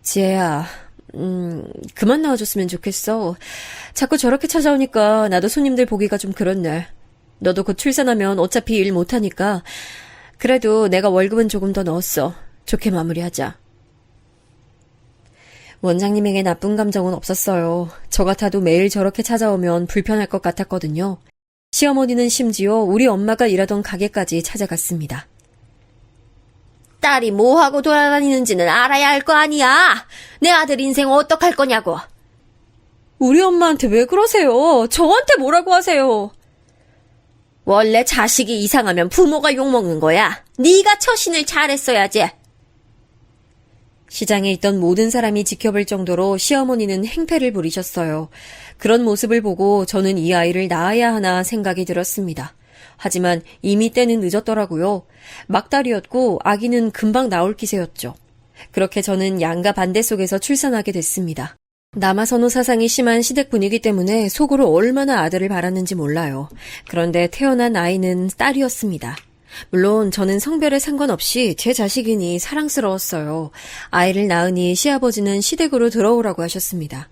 [SPEAKER 2] 지혜야, 그만 나와줬으면 좋겠어. 자꾸 저렇게 찾아오니까 나도 손님들 보기가 좀 그렇네. 너도 곧 출산하면 어차피 일 못하니까 그래도 내가 월급은 조금 더 넣었어. 좋게 마무리하자. 원장님에게 나쁜 감정은 없었어요. 저 같아도 매일 저렇게 찾아오면 불편할 것 같았거든요. 시어머니는 심지어 우리 엄마가 일하던 가게까지 찾아갔습니다. 딸이 뭐하고 돌아다니는지는 알아야 할 거 아니야. 내 아들 인생 어떡할 거냐고.
[SPEAKER 3] 우리 엄마한테 왜 그러세요? 저한테 뭐라고 하세요?
[SPEAKER 2] 원래 자식이 이상하면 부모가 욕먹는 거야. 네가 처신을 잘했어야지. 시장에 있던 모든 사람이 지켜볼 정도로 시어머니는 행패를 부리셨어요. 그런 모습을 보고 저는 이 아이를 낳아야 하나 생각이 들었습니다. 하지만 이미 때는 늦었더라고요. 막달이었고 아기는 금방 나올 기세였죠. 그렇게 저는 양가 반대 속에서 출산하게 됐습니다. 남아선호 사상이 심한 시댁 분위기 때문에 속으로 얼마나 아들을 바랐는지 몰라요. 그런데 태어난 아이는 딸이었습니다. 물론 저는 성별에 상관없이 제 자식이니 사랑스러웠어요. 아이를 낳으니 시아버지는 시댁으로 들어오라고 하셨습니다.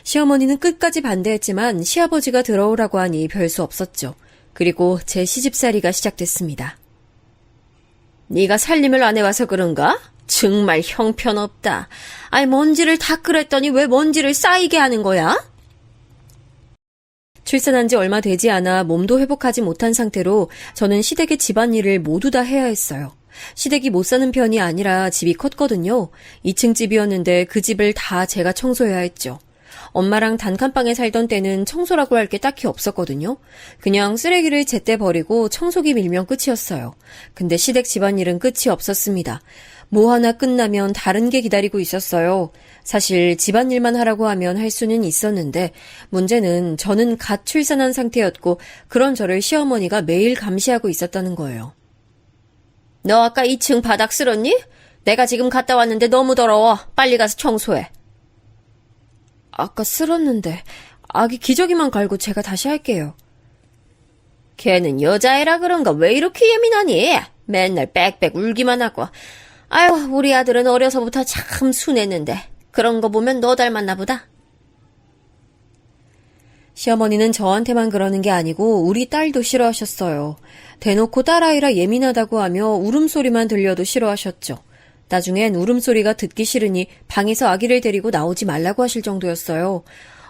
[SPEAKER 2] 시어머니는 끝까지 반대했지만 시아버지가 들어오라고 하니 별 수 없었죠. 그리고 제 시집살이가 시작됐습니다. 네가 살림을 안 해와서 그런가? 정말 형편없다. 아이 먼지를 닦으랬더니 왜 먼지를 쌓이게 하는 거야? 출산한 지 얼마 되지 않아 몸도 회복하지 못한 상태로 저는 시댁의 집안일을 모두 다 해야 했어요. 시댁이 못 사는 편이 아니라 집이 컸거든요. 2층 집이었는데 그 집을 다 제가 청소해야 했죠. 엄마랑 단칸방에 살던 때는 청소라고 할 게 딱히 없었거든요. 그냥 쓰레기를 제때 버리고 청소기 밀면 끝이었어요. 근데 시댁 집안일은 끝이 없었습니다. 뭐 하나 끝나면 다른 게 기다리고 있었어요. 사실 집안일만 하라고 하면 할 수는 있었는데 문제는 저는 갓 출산한 상태였고 그런 저를 시어머니가 매일 감시하고 있었다는 거예요. 너 아까 2층 바닥 쓸었니? 내가 지금 갔다 왔는데 너무 더러워. 빨리 가서 청소해. 아까 쓸었는데 아기 기저귀만 갈고 제가 다시 할게요. 걔는 여자애라 그런가 왜 이렇게 예민하니? 맨날 빽빽 울기만 하고. 아유, 우리 아들은 어려서부터 참 순했는데 그런 거 보면 너 닮았나 보다. 시어머니는 저한테만 그러는 게 아니고 우리 딸도 싫어하셨어요. 대놓고 딸아이라 예민하다고 하며 울음소리만 들려도 싫어하셨죠. 나중엔 울음소리가 듣기 싫으니 방에서 아기를 데리고 나오지 말라고 하실 정도였어요.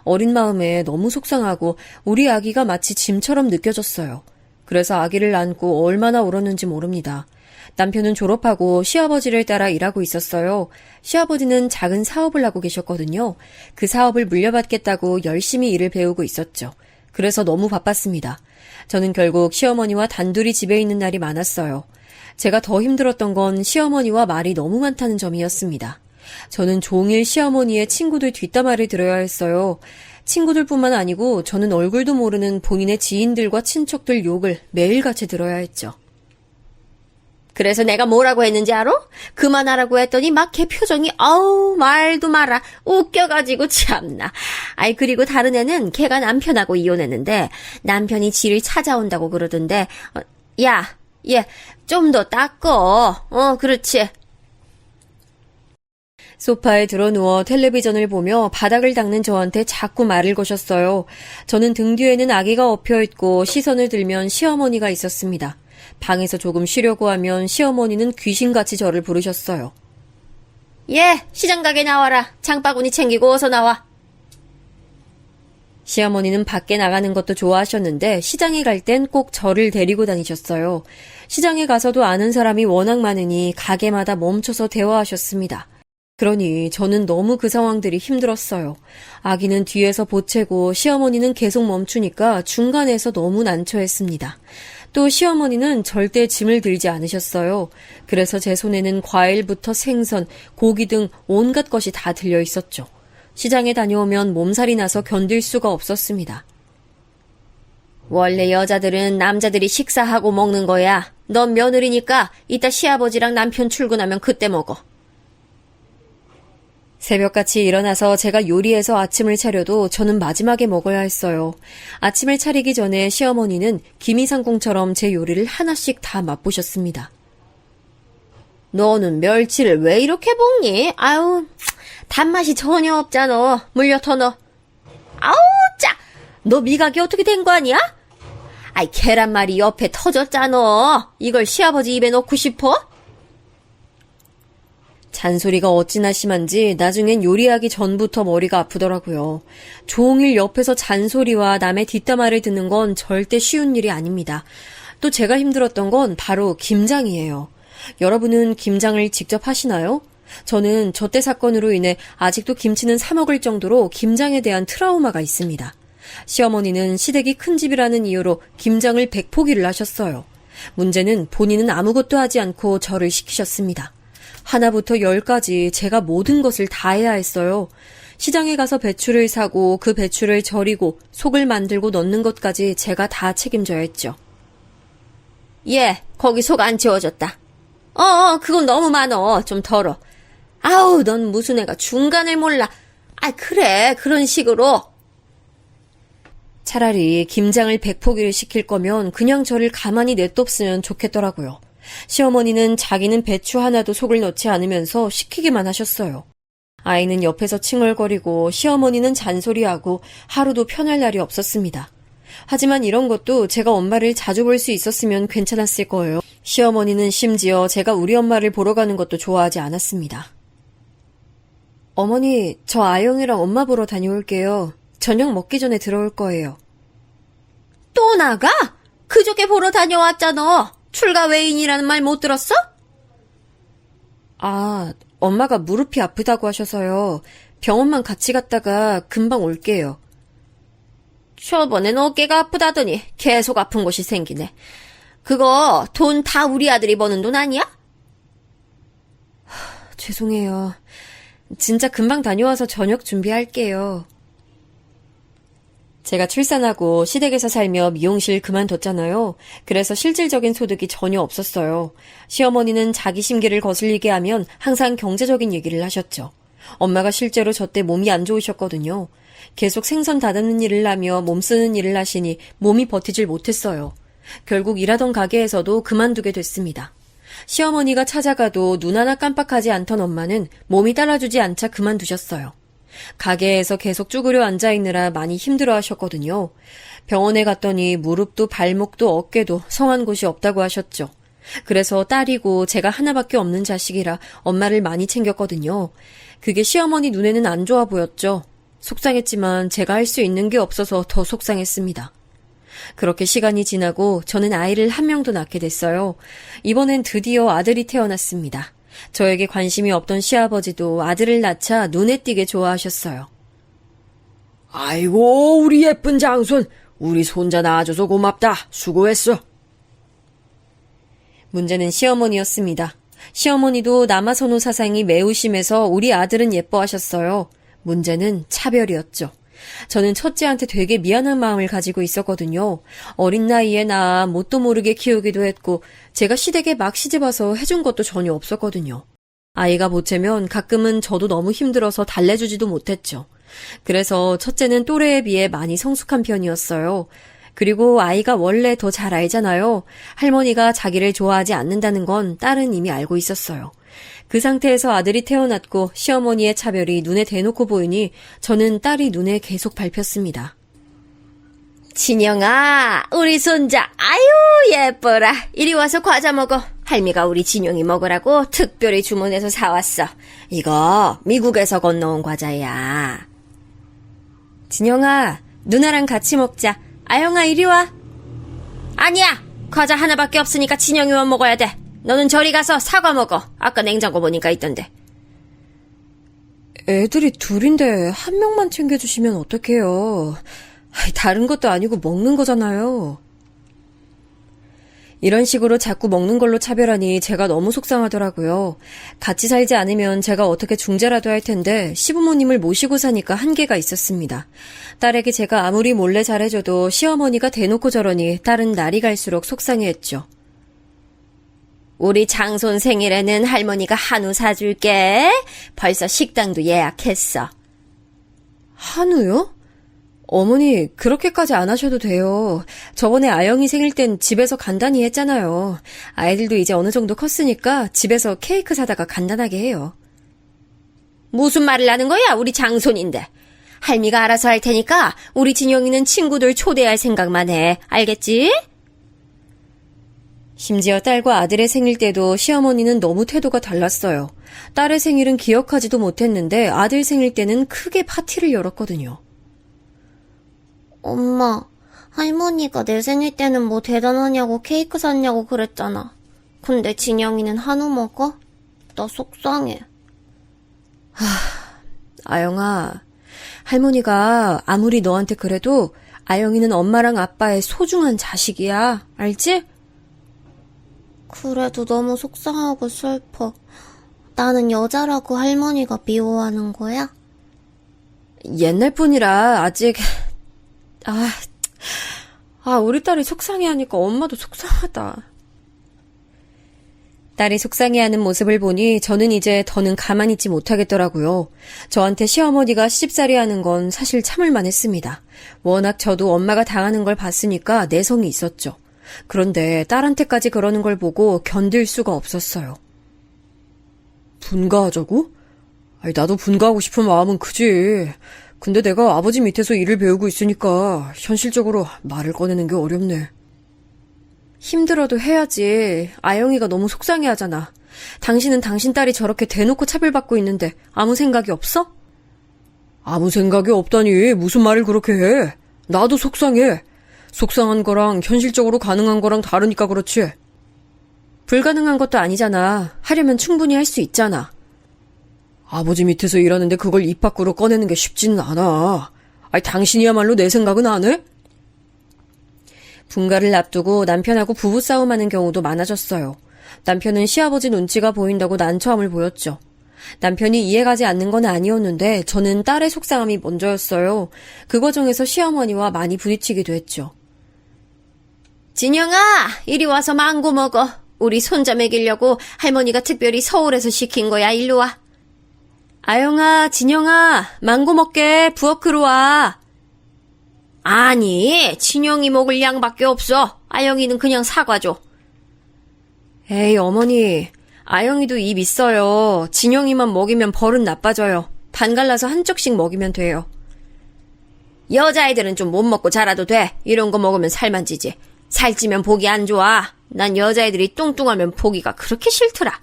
[SPEAKER 2] 어린 마음에 너무 속상하고 우리 아기가 마치 짐처럼 느껴졌어요. 그래서 아기를 안고 얼마나 울었는지 모릅니다. 남편은 졸업하고 시아버지를 따라 일하고 있었어요. 시아버지는 작은 사업을 하고 계셨거든요. 그 사업을 물려받겠다고 열심히 일을 배우고 있었죠. 그래서 너무 바빴습니다. 저는 결국 시어머니와 단둘이 집에 있는 날이 많았어요. 제가 더 힘들었던 건 시어머니와 말이 너무 많다는 점이었습니다. 저는 종일 시어머니의 친구들 뒷담화를 들어야 했어요. 친구들뿐만 아니고 저는 얼굴도 모르는 본인의 지인들과 친척들 욕을 매일같이 들어야 했죠. 그래서 내가 뭐라고 했는지 알아? 그만하라고 했더니 막 걔 표정이 아우 말도 마라 웃겨가지고 참나. 아이 그리고 다른 애는 걔가 남편하고 이혼했는데 남편이 지를 찾아온다고 그러던데 야, 얘 좀 더 닦어. 그렇지. 소파에 드러누워 텔레비전을 보며 바닥을 닦는 저한테 자꾸 말을 거셨어요. 저는 등 뒤에는 아기가 엎혀있고 시선을 들면 시어머니가 있었습니다. 방에서 조금 쉬려고 하면 시어머니는 귀신같이 저를 부르셨어요. 예, 시장 가게 나와라. 장바구니 챙기고 어서 나와. 시어머니는 밖에 나가는 것도 좋아하셨는데 시장에 갈 땐 꼭 저를 데리고 다니셨어요. 시장에 가서도 아는 사람이 워낙 많으니 가게마다 멈춰서 대화하셨습니다. 그러니 저는 너무 그 상황들이 힘들었어요. 아기는 뒤에서 보채고 시어머니는 계속 멈추니까 중간에서 너무 난처했습니다. 또 시어머니는 절대 짐을 들지 않으셨어요. 그래서 제 손에는 과일부터 생선, 고기 등 온갖 것이 다 들려 있었죠. 시장에 다녀오면 몸살이 나서 견딜 수가 없었습니다. 원래 여자들은 남자들이 식사하고 먹는 거야. 넌 며느리니까 이따 시아버지랑 남편 출근하면 그때 먹어. 새벽같이 일어나서 제가 요리해서 아침을 차려도 저는 마지막에 먹어야 했어요. 아침을 차리기 전에 시어머니는 기미상궁처럼 제 요리를 하나씩 다 맛보셨습니다. 너는 멸치를 왜 이렇게 볶니? 아유, 단맛이 전혀 없잖아. 물려 터 넣어. 아우, 짜! 너 미각이 어떻게 된 거 아니야? 아이, 계란말이 옆에 터졌잖아. 이걸 시아버지 입에 넣고 싶어? 잔소리가 어찌나 심한지 나중엔 요리하기 전부터 머리가 아프더라고요. 종일 옆에서 잔소리와 남의 뒷담화를 듣는 건 절대 쉬운 일이 아닙니다. 또 제가 힘들었던 건 바로 김장이에요. 여러분은 김장을 직접 하시나요? 저는 저때 사건으로 인해 아직도 김치는 사 먹을 정도로 김장에 대한 트라우마가 있습니다. 시어머니는 시댁이 큰 집이라는 이유로 김장을 100포기를 하셨어요. 문제는 본인은 아무것도 하지 않고 저를 시키셨습니다. 하나부터 10까지 제가 모든 것을 다 해야 했어요. 시장에 가서 배추를 사고 그 배추를 절이고 속을 만들고 넣는 것까지 제가 다 책임져야 했죠. 예, 거기 속 안 채워졌다. 그건 너무 많어. 좀 덜어. 아우, 넌 무슨 애가 중간을 몰라. 아, 그래, 그런 식으로. 차라리 김장을 100포기를 시킬 거면 그냥 저를 가만히 냅뒀으면 좋겠더라고요. 시어머니는 자기는 배추 하나도 속을 넣지 않으면서 시키기만 하셨어요. 아이는 옆에서 칭얼거리고 시어머니는 잔소리하고 하루도 편할 날이 없었습니다. 하지만 이런 것도 제가 엄마를 자주 볼 수 있었으면 괜찮았을 거예요. 시어머니는 심지어 제가 우리 엄마를 보러 가는 것도 좋아하지 않았습니다. 어머니, 저 아영이랑 엄마 보러 다녀올게요. 저녁 먹기 전에 들어올 거예요. 또 나가? 그저께 보러 다녀왔잖아. 출가 외인이라는 말 못 들었어? 아, 엄마가 무릎이 아프다고 하셔서요. 병원만 같이 갔다가 금방 올게요. 저번엔 어깨가 아프다더니 계속 아픈 곳이 생기네. 그거 돈 다 우리 아들이 버는 돈 아니야? 죄송해요. 진짜 금방 다녀와서 저녁 준비할게요. 제가 출산하고 시댁에서 살며 미용실 그만뒀잖아요. 그래서 실질적인 소득이 전혀 없었어요. 시어머니는 자기 심기를 거슬리게 하면 항상 경제적인 얘기를 하셨죠. 엄마가 실제로 저 때 몸이 안 좋으셨거든요. 계속 생선 다듬는 일을 하며 몸 쓰는 일을 하시니 몸이 버티질 못했어요. 결국 일하던 가게에서도 그만두게 됐습니다. 시어머니가 찾아가도 눈 하나 깜빡하지 않던 엄마는 몸이 따라주지 않자 그만두셨어요. 가게에서 계속 쭈그려 앉아있느라 많이 힘들어 하셨거든요. 병원에 갔더니 무릎도 발목도 어깨도 성한 곳이 없다고 하셨죠. 그래서 딸이고 제가 하나밖에 없는 자식이라 엄마를 많이 챙겼거든요. 그게 시어머니 눈에는 안 좋아 보였죠. 속상했지만 제가 할 수 있는 게 없어서 더 속상했습니다. 그렇게 시간이 지나고 저는 아이를 한 명도 낳게 됐어요. 이번엔 드디어 아들이 태어났습니다. 저에게 관심이 없던 시아버지도 아들을 낳자 눈에 띄게 좋아하셨어요.
[SPEAKER 3] 아이고, 우리 예쁜 장손. 우리 손자 낳아줘서 고맙다. 수고했어.
[SPEAKER 2] 문제는 시어머니였습니다. 시어머니도 남아선호 사상이 매우 심해서 우리 아들은 예뻐하셨어요. 문제는 차별이었죠. 저는 첫째한테 되게 미안한 마음을 가지고 있었거든요. 어린 나이에 낳아 뭣도 모르게 키우기도 했고 제가 시댁에 막 시집와서 해준 것도 전혀 없었거든요. 아이가 보채면 가끔은 저도 너무 힘들어서 달래주지도 못했죠. 그래서 첫째는 또래에 비해 많이 성숙한 편이었어요. 그리고 아이가 원래 더 잘 알잖아요. 할머니가 자기를 좋아하지 않는다는 건 딸은 이미 알고 있었어요. 그 상태에서 아들이 태어났고 시어머니의 차별이 눈에 대놓고 보이니 저는 딸이 눈에 계속 밟혔습니다.
[SPEAKER 4] 진영아, 우리 손자, 아유, 예뻐라. 이리 와서 과자 먹어. 할미가 우리 진영이 먹으라고 특별히 주문해서 사왔어. 이거 미국에서 건너온 과자야.
[SPEAKER 2] 진영아, 누나랑 같이 먹자. 아영아, 이리 와.
[SPEAKER 4] 아니야, 과자 하나밖에 없으니까 진영이만 먹어야 돼. 너는 저리 가서 사과 먹어. 아까 냉장고 보니까 있던데.
[SPEAKER 2] 애들이 둘인데 한 명만 챙겨주시면 어떡해요. 다른 것도 아니고 먹는 거잖아요. 이런 식으로 자꾸 먹는 걸로 차별하니 제가 너무 속상하더라고요. 같이 살지 않으면 제가 어떻게 중재라도 할 텐데 시부모님을 모시고 사니까 한계가 있었습니다. 딸에게 제가 아무리 몰래 잘해줘도 시어머니가 대놓고 저러니 딸은 날이 갈수록 속상해했죠.
[SPEAKER 4] 우리 장손 생일에는 할머니가 한우 사줄게. 벌써 식당도 예약했어.
[SPEAKER 2] 한우요? 어머니, 그렇게까지 안 하셔도 돼요. 저번에 아영이 생일 땐 집에서 간단히 했잖아요. 아이들도 이제 어느 정도 컸으니까 집에서 케이크 사다가 간단하게 해요.
[SPEAKER 4] 무슨 말을 하는 거야, 우리 장손인데. 할미가 알아서 할 테니까 우리 진영이는 친구들 초대할 생각만 해. 알겠지?
[SPEAKER 2] 심지어 딸과 아들의 생일 때도 시어머니는 너무 태도가 달랐어요. 딸의 생일은 기억하지도 못했는데 아들 생일 때는 크게 파티를 열었거든요.
[SPEAKER 5] 엄마, 할머니가 내 생일 때는 뭐 대단하냐고 케이크 샀냐고 그랬잖아. 근데 진영이는 한우 먹어? 나 속상해.
[SPEAKER 2] 아영아, 할머니가 아무리 너한테 그래도 아영이는 엄마랑 아빠의 소중한 자식이야. 알지?
[SPEAKER 5] 그래도 너무 속상하고 슬퍼. 나는 여자라고 할머니가 미워하는 거야?
[SPEAKER 2] 옛날 뿐이라 아직... 우리 딸이 속상해하니까 엄마도 속상하다. 딸이 속상해하는 모습을 보니 저는 이제 더는 가만히 있지 못하겠더라고요. 저한테 시어머니가 시집살이 하는 건 사실 참을만 했습니다. 워낙 저도 엄마가 당하는 걸 봤으니까 내성이 있었죠. 그런데 딸한테까지 그러는 걸 보고 견딜 수가 없었어요.
[SPEAKER 3] 분가하자고? 나도 분가하고 싶은 마음은 크지. 근데 내가 아버지 밑에서 일을 배우고 있으니까 현실적으로 말을 꺼내는 게 어렵네.
[SPEAKER 2] 힘들어도 해야지. 아영이가 너무 속상해하잖아. 당신은 당신 딸이 저렇게 대놓고 차별받고 있는데 아무 생각이 없어?
[SPEAKER 3] 아무 생각이 없다니 무슨 말을 그렇게 해. 나도 속상해. 속상한 거랑 현실적으로 가능한 거랑 다르니까 그렇지.
[SPEAKER 2] 불가능한 것도 아니잖아. 하려면 충분히 할 수 있잖아.
[SPEAKER 3] 아버지 밑에서 일하는데 그걸 입 밖으로 꺼내는 게 쉽지는 않아. 당신이야말로 내 생각은 안 해?
[SPEAKER 2] 분가를 앞두고 남편하고 부부싸움하는 경우도 많아졌어요. 남편은 시아버지 눈치가 보인다고 난처함을 보였죠. 남편이 이해가지 않는 건 아니었는데 저는 딸의 속상함이 먼저였어요. 그 과정에서 시어머니와 많이 부딪히기도 했죠.
[SPEAKER 4] 진영아, 이리 와서 망고 먹어. 우리 손자 먹이려고 할머니가 특별히 서울에서 시킨 거야. 일로 와.
[SPEAKER 2] 아영아, 진영아, 망고 먹게. 부엌으로 와.
[SPEAKER 4] 아니, 진영이 먹을 양밖에 없어. 아영이는 그냥 사과 줘.
[SPEAKER 2] 에이, 어머니. 아영이도 입 있어요. 진영이만 먹이면 버릇 나빠져요. 반 갈라서 한쪽씩 먹이면 돼요.
[SPEAKER 4] 여자애들은 좀 못 먹고 자라도 돼. 이런 거 먹으면 살만 찌지. 살찌면 보기 안 좋아. 난 여자애들이 뚱뚱하면 보기가 그렇게 싫더라.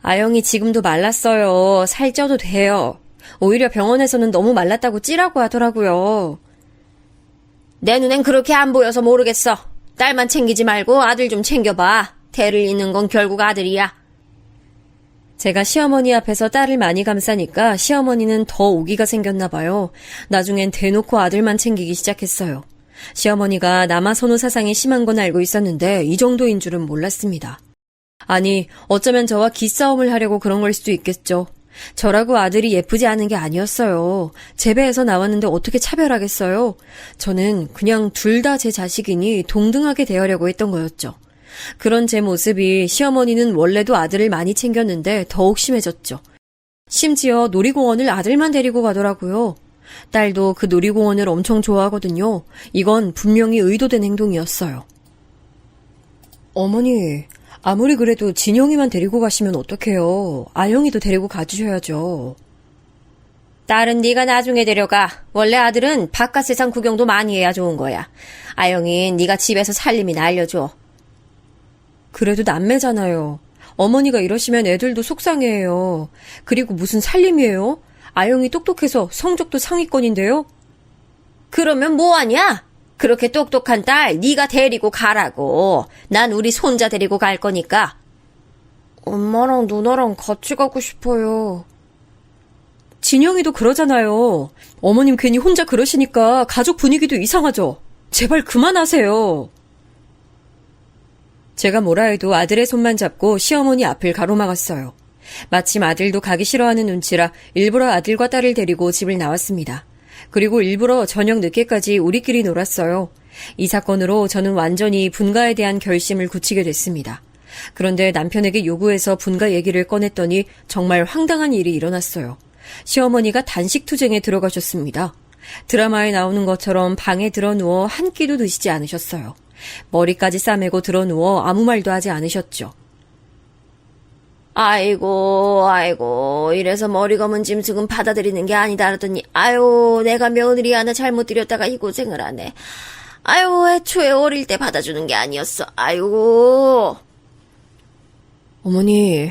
[SPEAKER 2] 아영이 지금도 말랐어요. 살쪄도 돼요. 오히려 병원에서는 너무 말랐다고 찌라고 하더라고요.
[SPEAKER 4] 내 눈엔 그렇게 안 보여서 모르겠어. 딸만 챙기지 말고 아들 좀 챙겨봐. 대를 잇는 건 결국 아들이야.
[SPEAKER 2] 제가 시어머니 앞에서 딸을 많이 감싸니까 시어머니는 더 오기가 생겼나 봐요. 나중엔 대놓고 아들만 챙기기 시작했어요. 시어머니가 남아선호 사상이 심한 건 알고 있었는데 이 정도인 줄은 몰랐습니다. 아니, 어쩌면 저와 기싸움을 하려고 그런 걸 수도 있겠죠. 저라고 아들이 예쁘지 않은 게 아니었어요. 제 배에서 나왔는데 어떻게 차별하겠어요? 저는 그냥 둘 다 제 자식이니 동등하게 대하려고 했던 거였죠. 그런 제 모습이 시어머니는 원래도 아들을 많이 챙겼는데 더욱 심해졌죠. 심지어 놀이공원을 아들만 데리고 가더라고요. 딸도 그 놀이공원을 엄청 좋아하거든요. 이건 분명히 의도된 행동이었어요. 어머니, 아무리 그래도 진영이만 데리고 가시면 어떡해요. 아영이도 데리고 가주셔야죠.
[SPEAKER 4] 딸은 네가 나중에 데려가. 원래 아들은 바깥 세상 구경도 많이 해야 좋은 거야. 아영이 네가 집에서 살림이나 알려줘.
[SPEAKER 2] 그래도 남매잖아요. 어머니가 이러시면 애들도 속상해해요. 그리고 무슨 살림이에요? 아영이 똑똑해서 성적도 상위권인데요?
[SPEAKER 4] 그러면 뭐하냐? 그렇게 똑똑한 딸 네가 데리고 가라고. 난 우리 손자 데리고 갈 거니까.
[SPEAKER 3] 엄마랑 누나랑 같이 가고 싶어요.
[SPEAKER 2] 진영이도 그러잖아요. 어머님 괜히 혼자 그러시니까 가족 분위기도 이상하죠. 제발 그만하세요. 제가 뭐라 해도 아들의 손만 잡고 시어머니 앞을 가로막았어요. 마침 아들도 가기 싫어하는 눈치라 일부러 아들과 딸을 데리고 집을 나왔습니다. 그리고 일부러 저녁 늦게까지 우리끼리 놀았어요. 이 사건으로 저는 완전히 분가에 대한 결심을 굳히게 됐습니다. 그런데 남편에게 요구해서 분가 얘기를 꺼냈더니 정말 황당한 일이 일어났어요. 시어머니가 단식투쟁에 들어가셨습니다. 드라마에 나오는 것처럼 방에 들어누워 한 끼도 드시지 않으셨어요. 머리까지 싸매고 들어누워 아무 말도 하지 않으셨죠.
[SPEAKER 4] 아이고, 이래서 머리 검은 짐승은 받아들이는 게 아니다 그러더니, 아유, 내가 며느리 하나 잘못 들였다가 이 고생을 하네. 아유, 애초에 어릴 때 받아주는 게 아니었어. 아이고.
[SPEAKER 2] 어머니,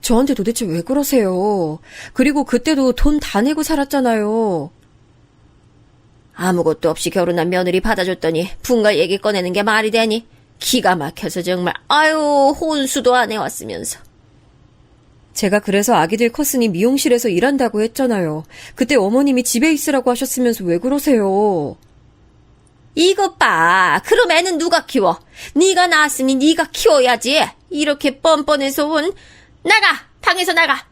[SPEAKER 2] 저한테 도대체 왜 그러세요? 그리고 그때도 돈 다 내고 살았잖아요.
[SPEAKER 4] 아무것도 없이 결혼한 며느리 받아줬더니 분가 얘기 꺼내는 게 말이 되니? 기가 막혀서 정말, 아유, 혼수도 안 해왔으면서.
[SPEAKER 2] 제가 그래서 아기들 컸으니 미용실에서 일한다고 했잖아요. 그때 어머님이 집에 있으라고 하셨으면서 왜 그러세요?
[SPEAKER 4] 이것 봐. 그럼 애는 누가 키워? 네가 낳았으니 네가 키워야지. 이렇게 뻔뻔해서 나가! 방에서 나가!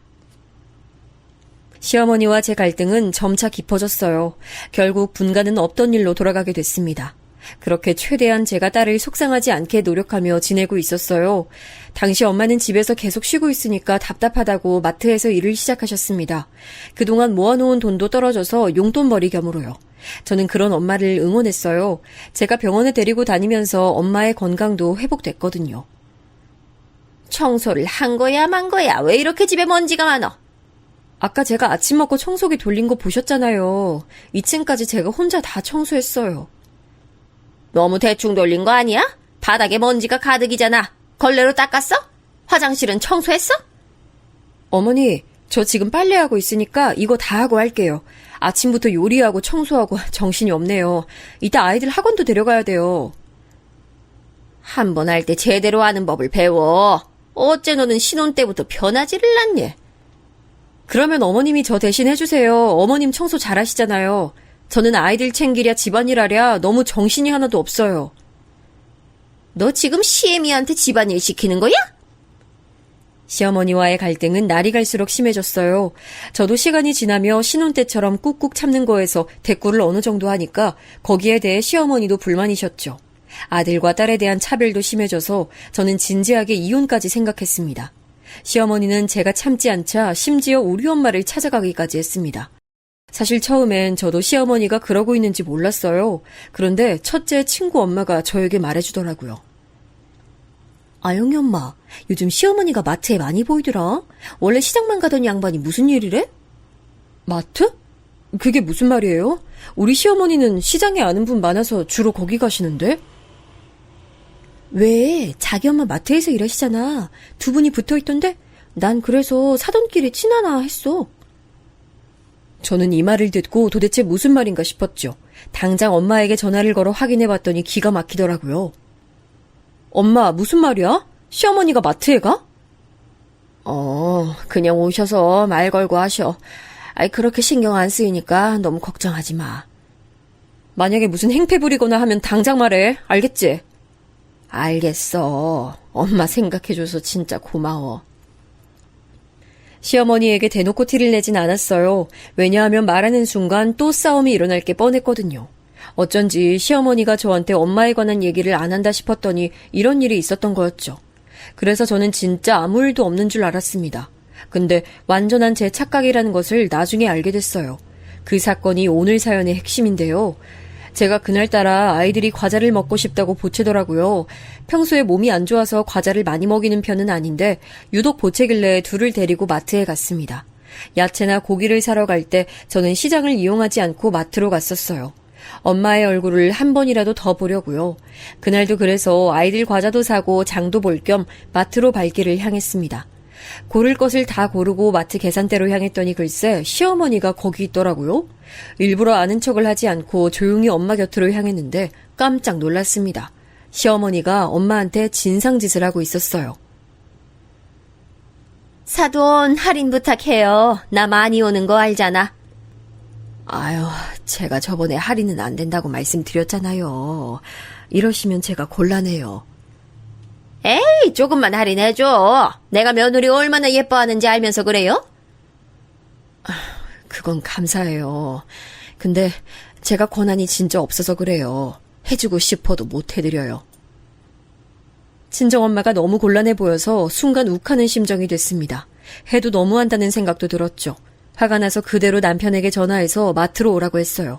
[SPEAKER 2] 시어머니와 제 갈등은 점차 깊어졌어요. 결국 분가는 없던 일로 돌아가게 됐습니다. 그렇게 최대한 제가 딸을 속상하지 않게 노력하며 지내고 있었어요. 당시 엄마는 집에서 계속 쉬고 있으니까 답답하다고 마트에서 일을 시작하셨습니다. 그동안 모아놓은 돈도 떨어져서 용돈벌이 겸으로요. 저는 그런 엄마를 응원했어요. 제가 병원에 데리고 다니면서 엄마의 건강도 회복됐거든요.
[SPEAKER 4] 청소를 한 거야 만 거야? 왜 이렇게 집에 먼지가 많어?
[SPEAKER 2] 아까 제가 아침 먹고 청소기 돌린 거 보셨잖아요. 2층까지 제가 혼자 다 청소했어요.
[SPEAKER 4] 너무 대충 돌린 거 아니야? 바닥에 먼지가 가득이잖아. 걸레로 닦았어? 화장실은 청소했어?
[SPEAKER 2] 어머니, 저 지금 빨래하고 있으니까 이거 다 하고 할게요. 아침부터 요리하고 청소하고 정신이 없네요. 이따 아이들 학원도 데려가야 돼요.
[SPEAKER 4] 한 번 할 때 제대로 하는 법을 배워. 어째 너는 신혼 때부터 변하지를 않니?
[SPEAKER 2] 그러면 어머님이 저 대신 해주세요. 어머님 청소 잘하시잖아요. 저는 아이들 챙기랴 집안일 하랴 너무 정신이 하나도 없어요.
[SPEAKER 4] 너 지금 시애미한테 집안일 시키는 거야?
[SPEAKER 2] 시어머니와의 갈등은 날이 갈수록 심해졌어요. 저도 시간이 지나며 신혼 때처럼 꾹꾹 참는 거에서 대꾸를 어느 정도 하니까 거기에 대해 시어머니도 불만이셨죠. 아들과 딸에 대한 차별도 심해져서 저는 진지하게 이혼까지 생각했습니다. 시어머니는 제가 참지 않자 심지어 우리 엄마를 찾아가기까지 했습니다. 사실 처음엔 저도 시어머니가 그러고 있는지 몰랐어요. 그런데 첫째 친구 엄마가 저에게 말해주더라고요. 아영이 엄마, 요즘 시어머니가 마트에 많이 보이더라. 원래 시장만 가던 양반이 무슨 일이래? 마트? 그게 무슨 말이에요? 우리 시어머니는 시장에 아는 분 많아서 주로 거기 가시는데? 왜? 자기 엄마 마트에서 일하시잖아. 두 분이 붙어있던데? 난 그래서 사돈 길이 친하나 했어. 저는 이 말을 듣고 도대체 무슨 말인가 싶었죠. 당장 엄마에게 전화를 걸어 확인해봤더니 기가 막히더라고요. 엄마, 무슨 말이야? 시어머니가 마트에 가? 그냥 오셔서 말 걸고 하셔. 그렇게 신경 안 쓰이니까 너무 걱정하지 마. 만약에 무슨 행패 부리거나 하면 당장 말해. 알겠지? 알겠어. 엄마 생각해줘서 진짜 고마워. 시어머니에게 대놓고 티를 내진 않았어요. 왜냐하면 말하는 순간 또 싸움이 일어날 게 뻔했거든요. 어쩐지 시어머니가 저한테 엄마에 관한 얘기를 안 한다 싶었더니 이런 일이 있었던 거였죠. 그래서 저는 진짜 아무 일도 없는 줄 알았습니다. 근데 완전한 제 착각이라는 것을 나중에 알게 됐어요. 그 사건이 오늘 사연의 핵심인데요. 제가 그날따라 아이들이 과자를 먹고 싶다고 보채더라고요. 평소에 몸이 안 좋아서 과자를 많이 먹이는 편은 아닌데 유독 보채길래 둘을 데리고 마트에 갔습니다. 야채나 고기를 사러 갈 때 저는 시장을 이용하지 않고 마트로 갔었어요. 엄마의 얼굴을 한 번이라도 더 보려고요. 그날도 그래서 아이들 과자도 사고 장도 볼 겸 마트로 발길을 향했습니다. 고를 것을 다 고르고 마트 계산대로 향했더니 글쎄 시어머니가 거기 있더라고요. 일부러 아는 척을 하지 않고 조용히 엄마 곁으로 향했는데 깜짝 놀랐습니다. 시어머니가 엄마한테 진상짓을 하고 있었어요.
[SPEAKER 4] 사돈 할인 부탁해요. 나 많이 오는 거 알잖아.
[SPEAKER 2] 아유, 제가 저번에 할인은 안 된다고 말씀드렸잖아요. 이러시면 제가 곤란해요.
[SPEAKER 4] 에이, 조금만 할인해줘. 내가 며느리 얼마나 예뻐하는지 알면서 그래요?
[SPEAKER 2] 그건 감사해요. 근데 제가 권한이 진짜 없어서 그래요. 해주고 싶어도 못 해드려요. 친정엄마가 너무 곤란해 보여서 순간 욱하는 심정이 됐습니다. 해도 너무한다는 생각도 들었죠. 화가 나서 그대로 남편에게 전화해서 마트로 오라고 했어요.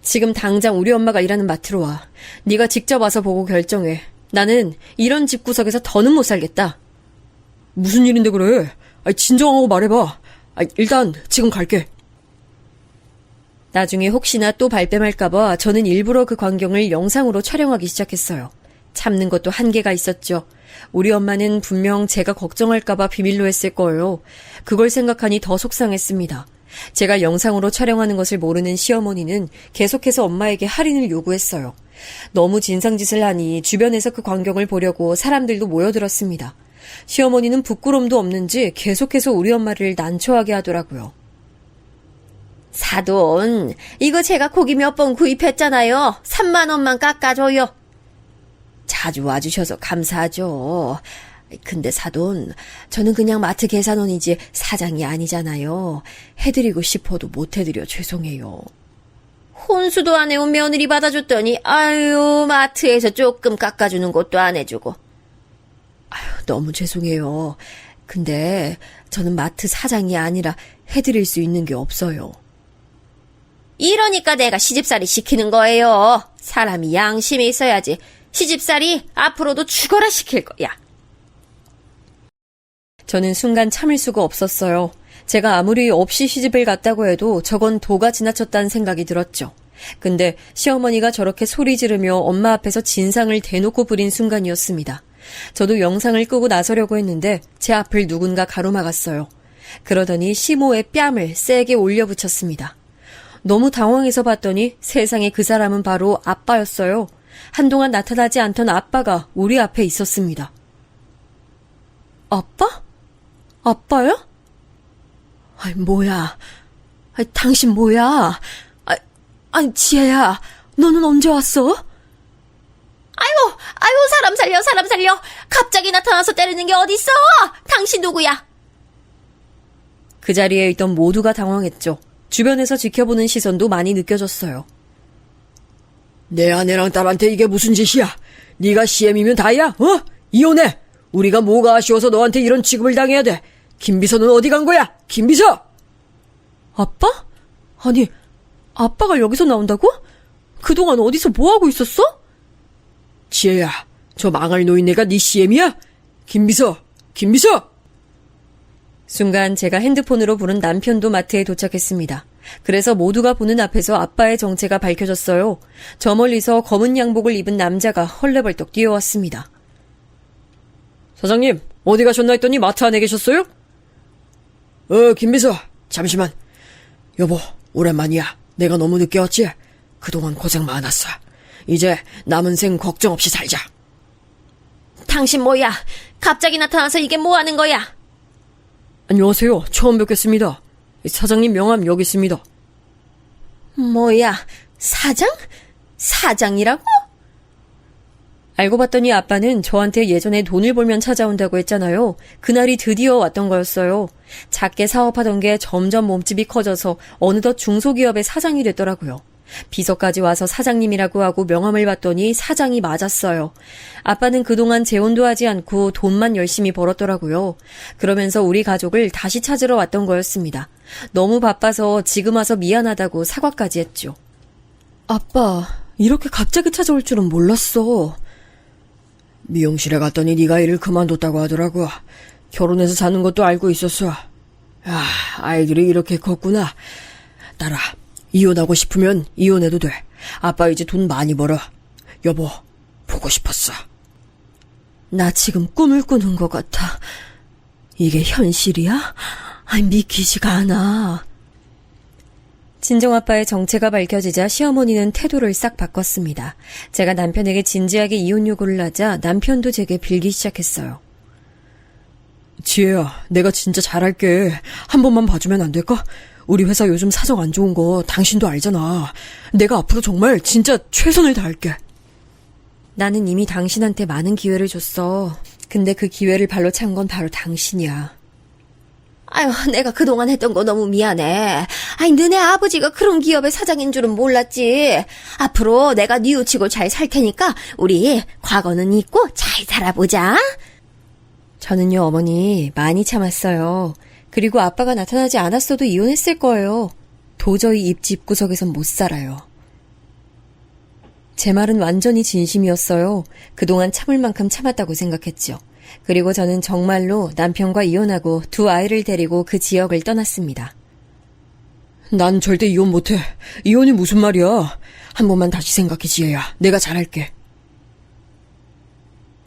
[SPEAKER 2] 지금 당장 우리 엄마가 일하는 마트로 와. 네가 직접 와서 보고 결정해. 나는 이런 집구석에서 더는 못 살겠다.
[SPEAKER 3] 무슨 일인데 그래? 진정하고 말해봐. 일단 지금 갈게.
[SPEAKER 2] 나중에 혹시나 또 발뺌할까봐 저는 일부러 그 광경을 영상으로 촬영하기 시작했어요. 참는 것도 한계가 있었죠. 우리 엄마는 분명 제가 걱정할까봐 비밀로 했을 거예요. 그걸 생각하니 더 속상했습니다. 제가 영상으로 촬영하는 것을 모르는 시어머니는 계속해서 엄마에게 할인을 요구했어요. 너무 진상짓을 하니 주변에서 그 광경을 보려고 사람들도 모여들었습니다. 시어머니는 부끄럼도 없는지 계속해서 우리 엄마를 난처하게 하더라고요.
[SPEAKER 4] 사돈, 이거 제가 고기 몇 번 구입했잖아요. 3만 원만 깎아줘요.
[SPEAKER 2] 자주 와주셔서 감사하죠. 근데 사돈, 저는 그냥 마트 계산원이지 사장이 아니잖아요. 해드리고 싶어도 못 해드려 죄송해요.
[SPEAKER 4] 혼수도 안 해온 며느리 받아줬더니 아유 마트에서 조금 깎아주는 것도 안 해주고.
[SPEAKER 2] 너무 죄송해요. 근데 저는 마트 사장이 아니라 해드릴 수 있는 게 없어요.
[SPEAKER 4] 이러니까 내가 시집살이 시키는 거예요. 사람이 양심이 있어야지. 시집살이 앞으로도 죽어라 시킬 거야.
[SPEAKER 2] 저는 순간 참을 수가 없었어요. 제가 아무리 없이 시집을 갔다고 해도 저건 도가 지나쳤다는 생각이 들었죠. 근데 시어머니가 저렇게 소리 지르며 엄마 앞에서 진상을 대놓고 부린 순간이었습니다. 저도 영상을 끄고 나서려고 했는데 제 앞을 누군가 가로막았어요. 그러더니 시모에 뺨을 세게 올려붙였습니다. 너무 당황해서 봤더니 세상에 그 사람은 바로 아빠였어요. 한동안 나타나지 않던 아빠가 우리 앞에 있었습니다. 아빠? 아빠야? 뭐야. 당신 뭐야? 지혜야, 너는 언제 왔어?
[SPEAKER 4] 아유, 사람 살려, 사람 살려. 갑자기 나타나서 때리는 게 어딨어? 당신 누구야?
[SPEAKER 2] 그 자리에 있던 모두가 당황했죠. 주변에서 지켜보는 시선도 많이 느껴졌어요.
[SPEAKER 3] 내 아내랑 딸한테 이게 무슨 짓이야? 네가 CM이면 다야? 어? 이혼해! 우리가 뭐가 아쉬워서 너한테 이런 취급을 당해야 돼? 김비서는 어디 간 거야? 김비서!
[SPEAKER 2] 아빠? 아니, 아빠가 여기서 나온다고? 그동안 어디서 뭐하고 있었어?
[SPEAKER 3] 지혜야, 저 망할 노인네가 네 CM이야? 김비서! 김비서!
[SPEAKER 2] 순간 제가 핸드폰으로 부른 남편도 마트에 도착했습니다. 그래서 모두가 보는 앞에서 아빠의 정체가 밝혀졌어요. 저 멀리서 검은 양복을 입은 남자가 헐레벌떡 뛰어왔습니다.
[SPEAKER 3] 사장님, 어디 가셨나 했더니 마트 안에 계셨어요? 김비서, 잠시만. 여보, 오랜만이야. 내가 너무 늦게 왔지? 그동안 고생 많았어. 이제 남은 생 걱정 없이 살자.
[SPEAKER 4] 당신 뭐야? 갑자기 나타나서 이게 뭐 하는 거야?
[SPEAKER 3] 안녕하세요. 처음 뵙겠습니다. 사장님 명함 여기 있습니다.
[SPEAKER 4] 뭐야, 사장? 사장이라고?
[SPEAKER 2] 알고 봤더니 아빠는 저한테 예전에 돈을 벌면 찾아온다고 했잖아요. 그날이 드디어 왔던 거였어요. 작게 사업하던 게 점점 몸집이 커져서 어느덧 중소기업의 사장이 됐더라고요. 비서까지 와서 사장님이라고 하고 명함을 봤더니 사장이 맞았어요. 아빠는 그동안 재혼도 하지 않고 돈만 열심히 벌었더라고요. 그러면서 우리 가족을 다시 찾으러 왔던 거였습니다. 너무 바빠서 지금 와서 미안하다고 사과까지 했죠.
[SPEAKER 3] 아빠, 이렇게 갑자기 찾아올 줄은 몰랐어. 미용실에 갔더니 네가 일을 그만뒀다고 하더라고. 결혼해서 사는 것도 알고 있었어. 아이들이 이렇게 컸구나. 딸아, 이혼하고 싶으면 이혼해도 돼. 아빠 이제 돈 많이 벌어. 여보, 보고 싶었어.
[SPEAKER 2] 나 지금 꿈을 꾸는 것 같아. 이게 현실이야? 믿기지가 않아. 친정아빠의 정체가 밝혀지자 시어머니는 태도를 싹 바꿨습니다. 제가 남편에게 진지하게 이혼 요구를 하자 남편도 제게 빌기 시작했어요.
[SPEAKER 3] 지혜야, 내가 진짜 잘할게. 한 번만 봐주면 안 될까? 우리 회사 요즘 사정 안 좋은 거 당신도 알잖아. 내가 앞으로 정말 진짜 최선을 다할게.
[SPEAKER 2] 나는 이미 당신한테 많은 기회를 줬어. 근데 그 기회를 발로 찬 건 바로 당신이야.
[SPEAKER 4] 아유, 내가 그동안 했던 거 너무 미안해. 너네 아버지가 그런 기업의 사장인 줄은 몰랐지. 앞으로 내가 뉘우치고 잘 살 테니까 우리 과거는 잊고 잘 살아보자.
[SPEAKER 2] 저는요, 어머니, 많이 참았어요. 그리고 아빠가 나타나지 않았어도 이혼했을 거예요. 도저히 입 집구석에선 못 살아요. 제 말은 완전히 진심이었어요. 그동안 참을 만큼 참았다고 생각했죠. 그리고 저는 정말로 남편과 이혼하고 두 아이를 데리고 그 지역을 떠났습니다.
[SPEAKER 3] 난 절대 이혼 못해. 이혼이 무슨 말이야. 한 번만 다시 생각해, 지혜야. 내가 잘할게.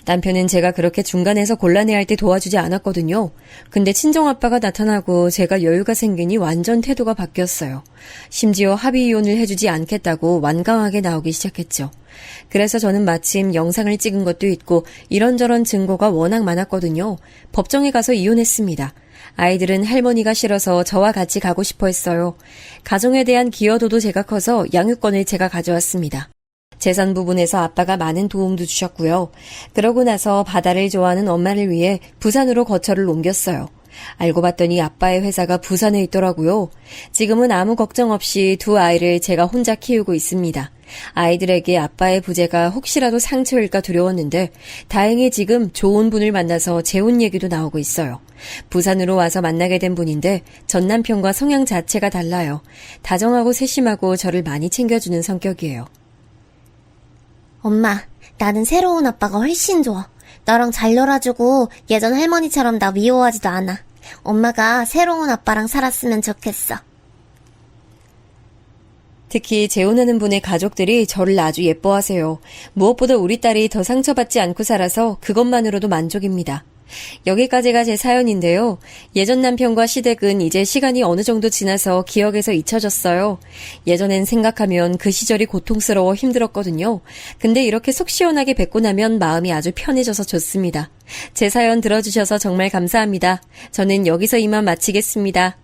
[SPEAKER 2] 남편은 제가 그렇게 중간에서 곤란해할 때 도와주지 않았거든요. 근데 친정아빠가 나타나고 제가 여유가 생기니 완전 태도가 바뀌었어요. 심지어 합의 이혼을 해주지 않겠다고 완강하게 나오기 시작했죠. 그래서 저는 마침 영상을 찍은 것도 있고 이런저런 증거가 워낙 많았거든요. 법정에 가서 이혼했습니다. 아이들은 할머니가 싫어서 저와 같이 가고 싶어 했어요. 가정에 대한 기여도도 제가 커서 양육권을 제가 가져왔습니다. 재산 부분에서 아빠가 많은 도움도 주셨고요. 그러고 나서 바다를 좋아하는 엄마를 위해 부산으로 거처를 옮겼어요. 알고 봤더니 아빠의 회사가 부산에 있더라고요. 지금은 아무 걱정 없이 두 아이를 제가 혼자 키우고 있습니다. 아이들에게 아빠의 부재가 혹시라도 상처일까 두려웠는데 다행히 지금 좋은 분을 만나서 재혼 얘기도 나오고 있어요. 부산으로 와서 만나게 된 분인데 전 남편과 성향 자체가 달라요. 다정하고 세심하고 저를 많이 챙겨주는 성격이에요.
[SPEAKER 5] 엄마, 나는 새로운 아빠가 훨씬 좋아. 너랑 잘 놀아주고 예전 할머니처럼 나 미워하지도 않아. 엄마가 새로운 아빠랑 살았으면 좋겠어.
[SPEAKER 2] 특히 재혼하는 분의 가족들이 저를 아주 예뻐하세요. 무엇보다 우리 딸이 더 상처받지 않고 살아서 그것만으로도 만족입니다. 여기까지가 제 사연인데요. 예전 남편과 시댁은 이제 시간이 어느 정도 지나서 기억에서 잊혀졌어요. 예전엔 생각하면 그 시절이 고통스러워 힘들었거든요. 근데 이렇게 속 시원하게 뵙고 나면 마음이 아주 편해져서 좋습니다. 제 사연 들어주셔서 정말 감사합니다. 저는 여기서 이만 마치겠습니다.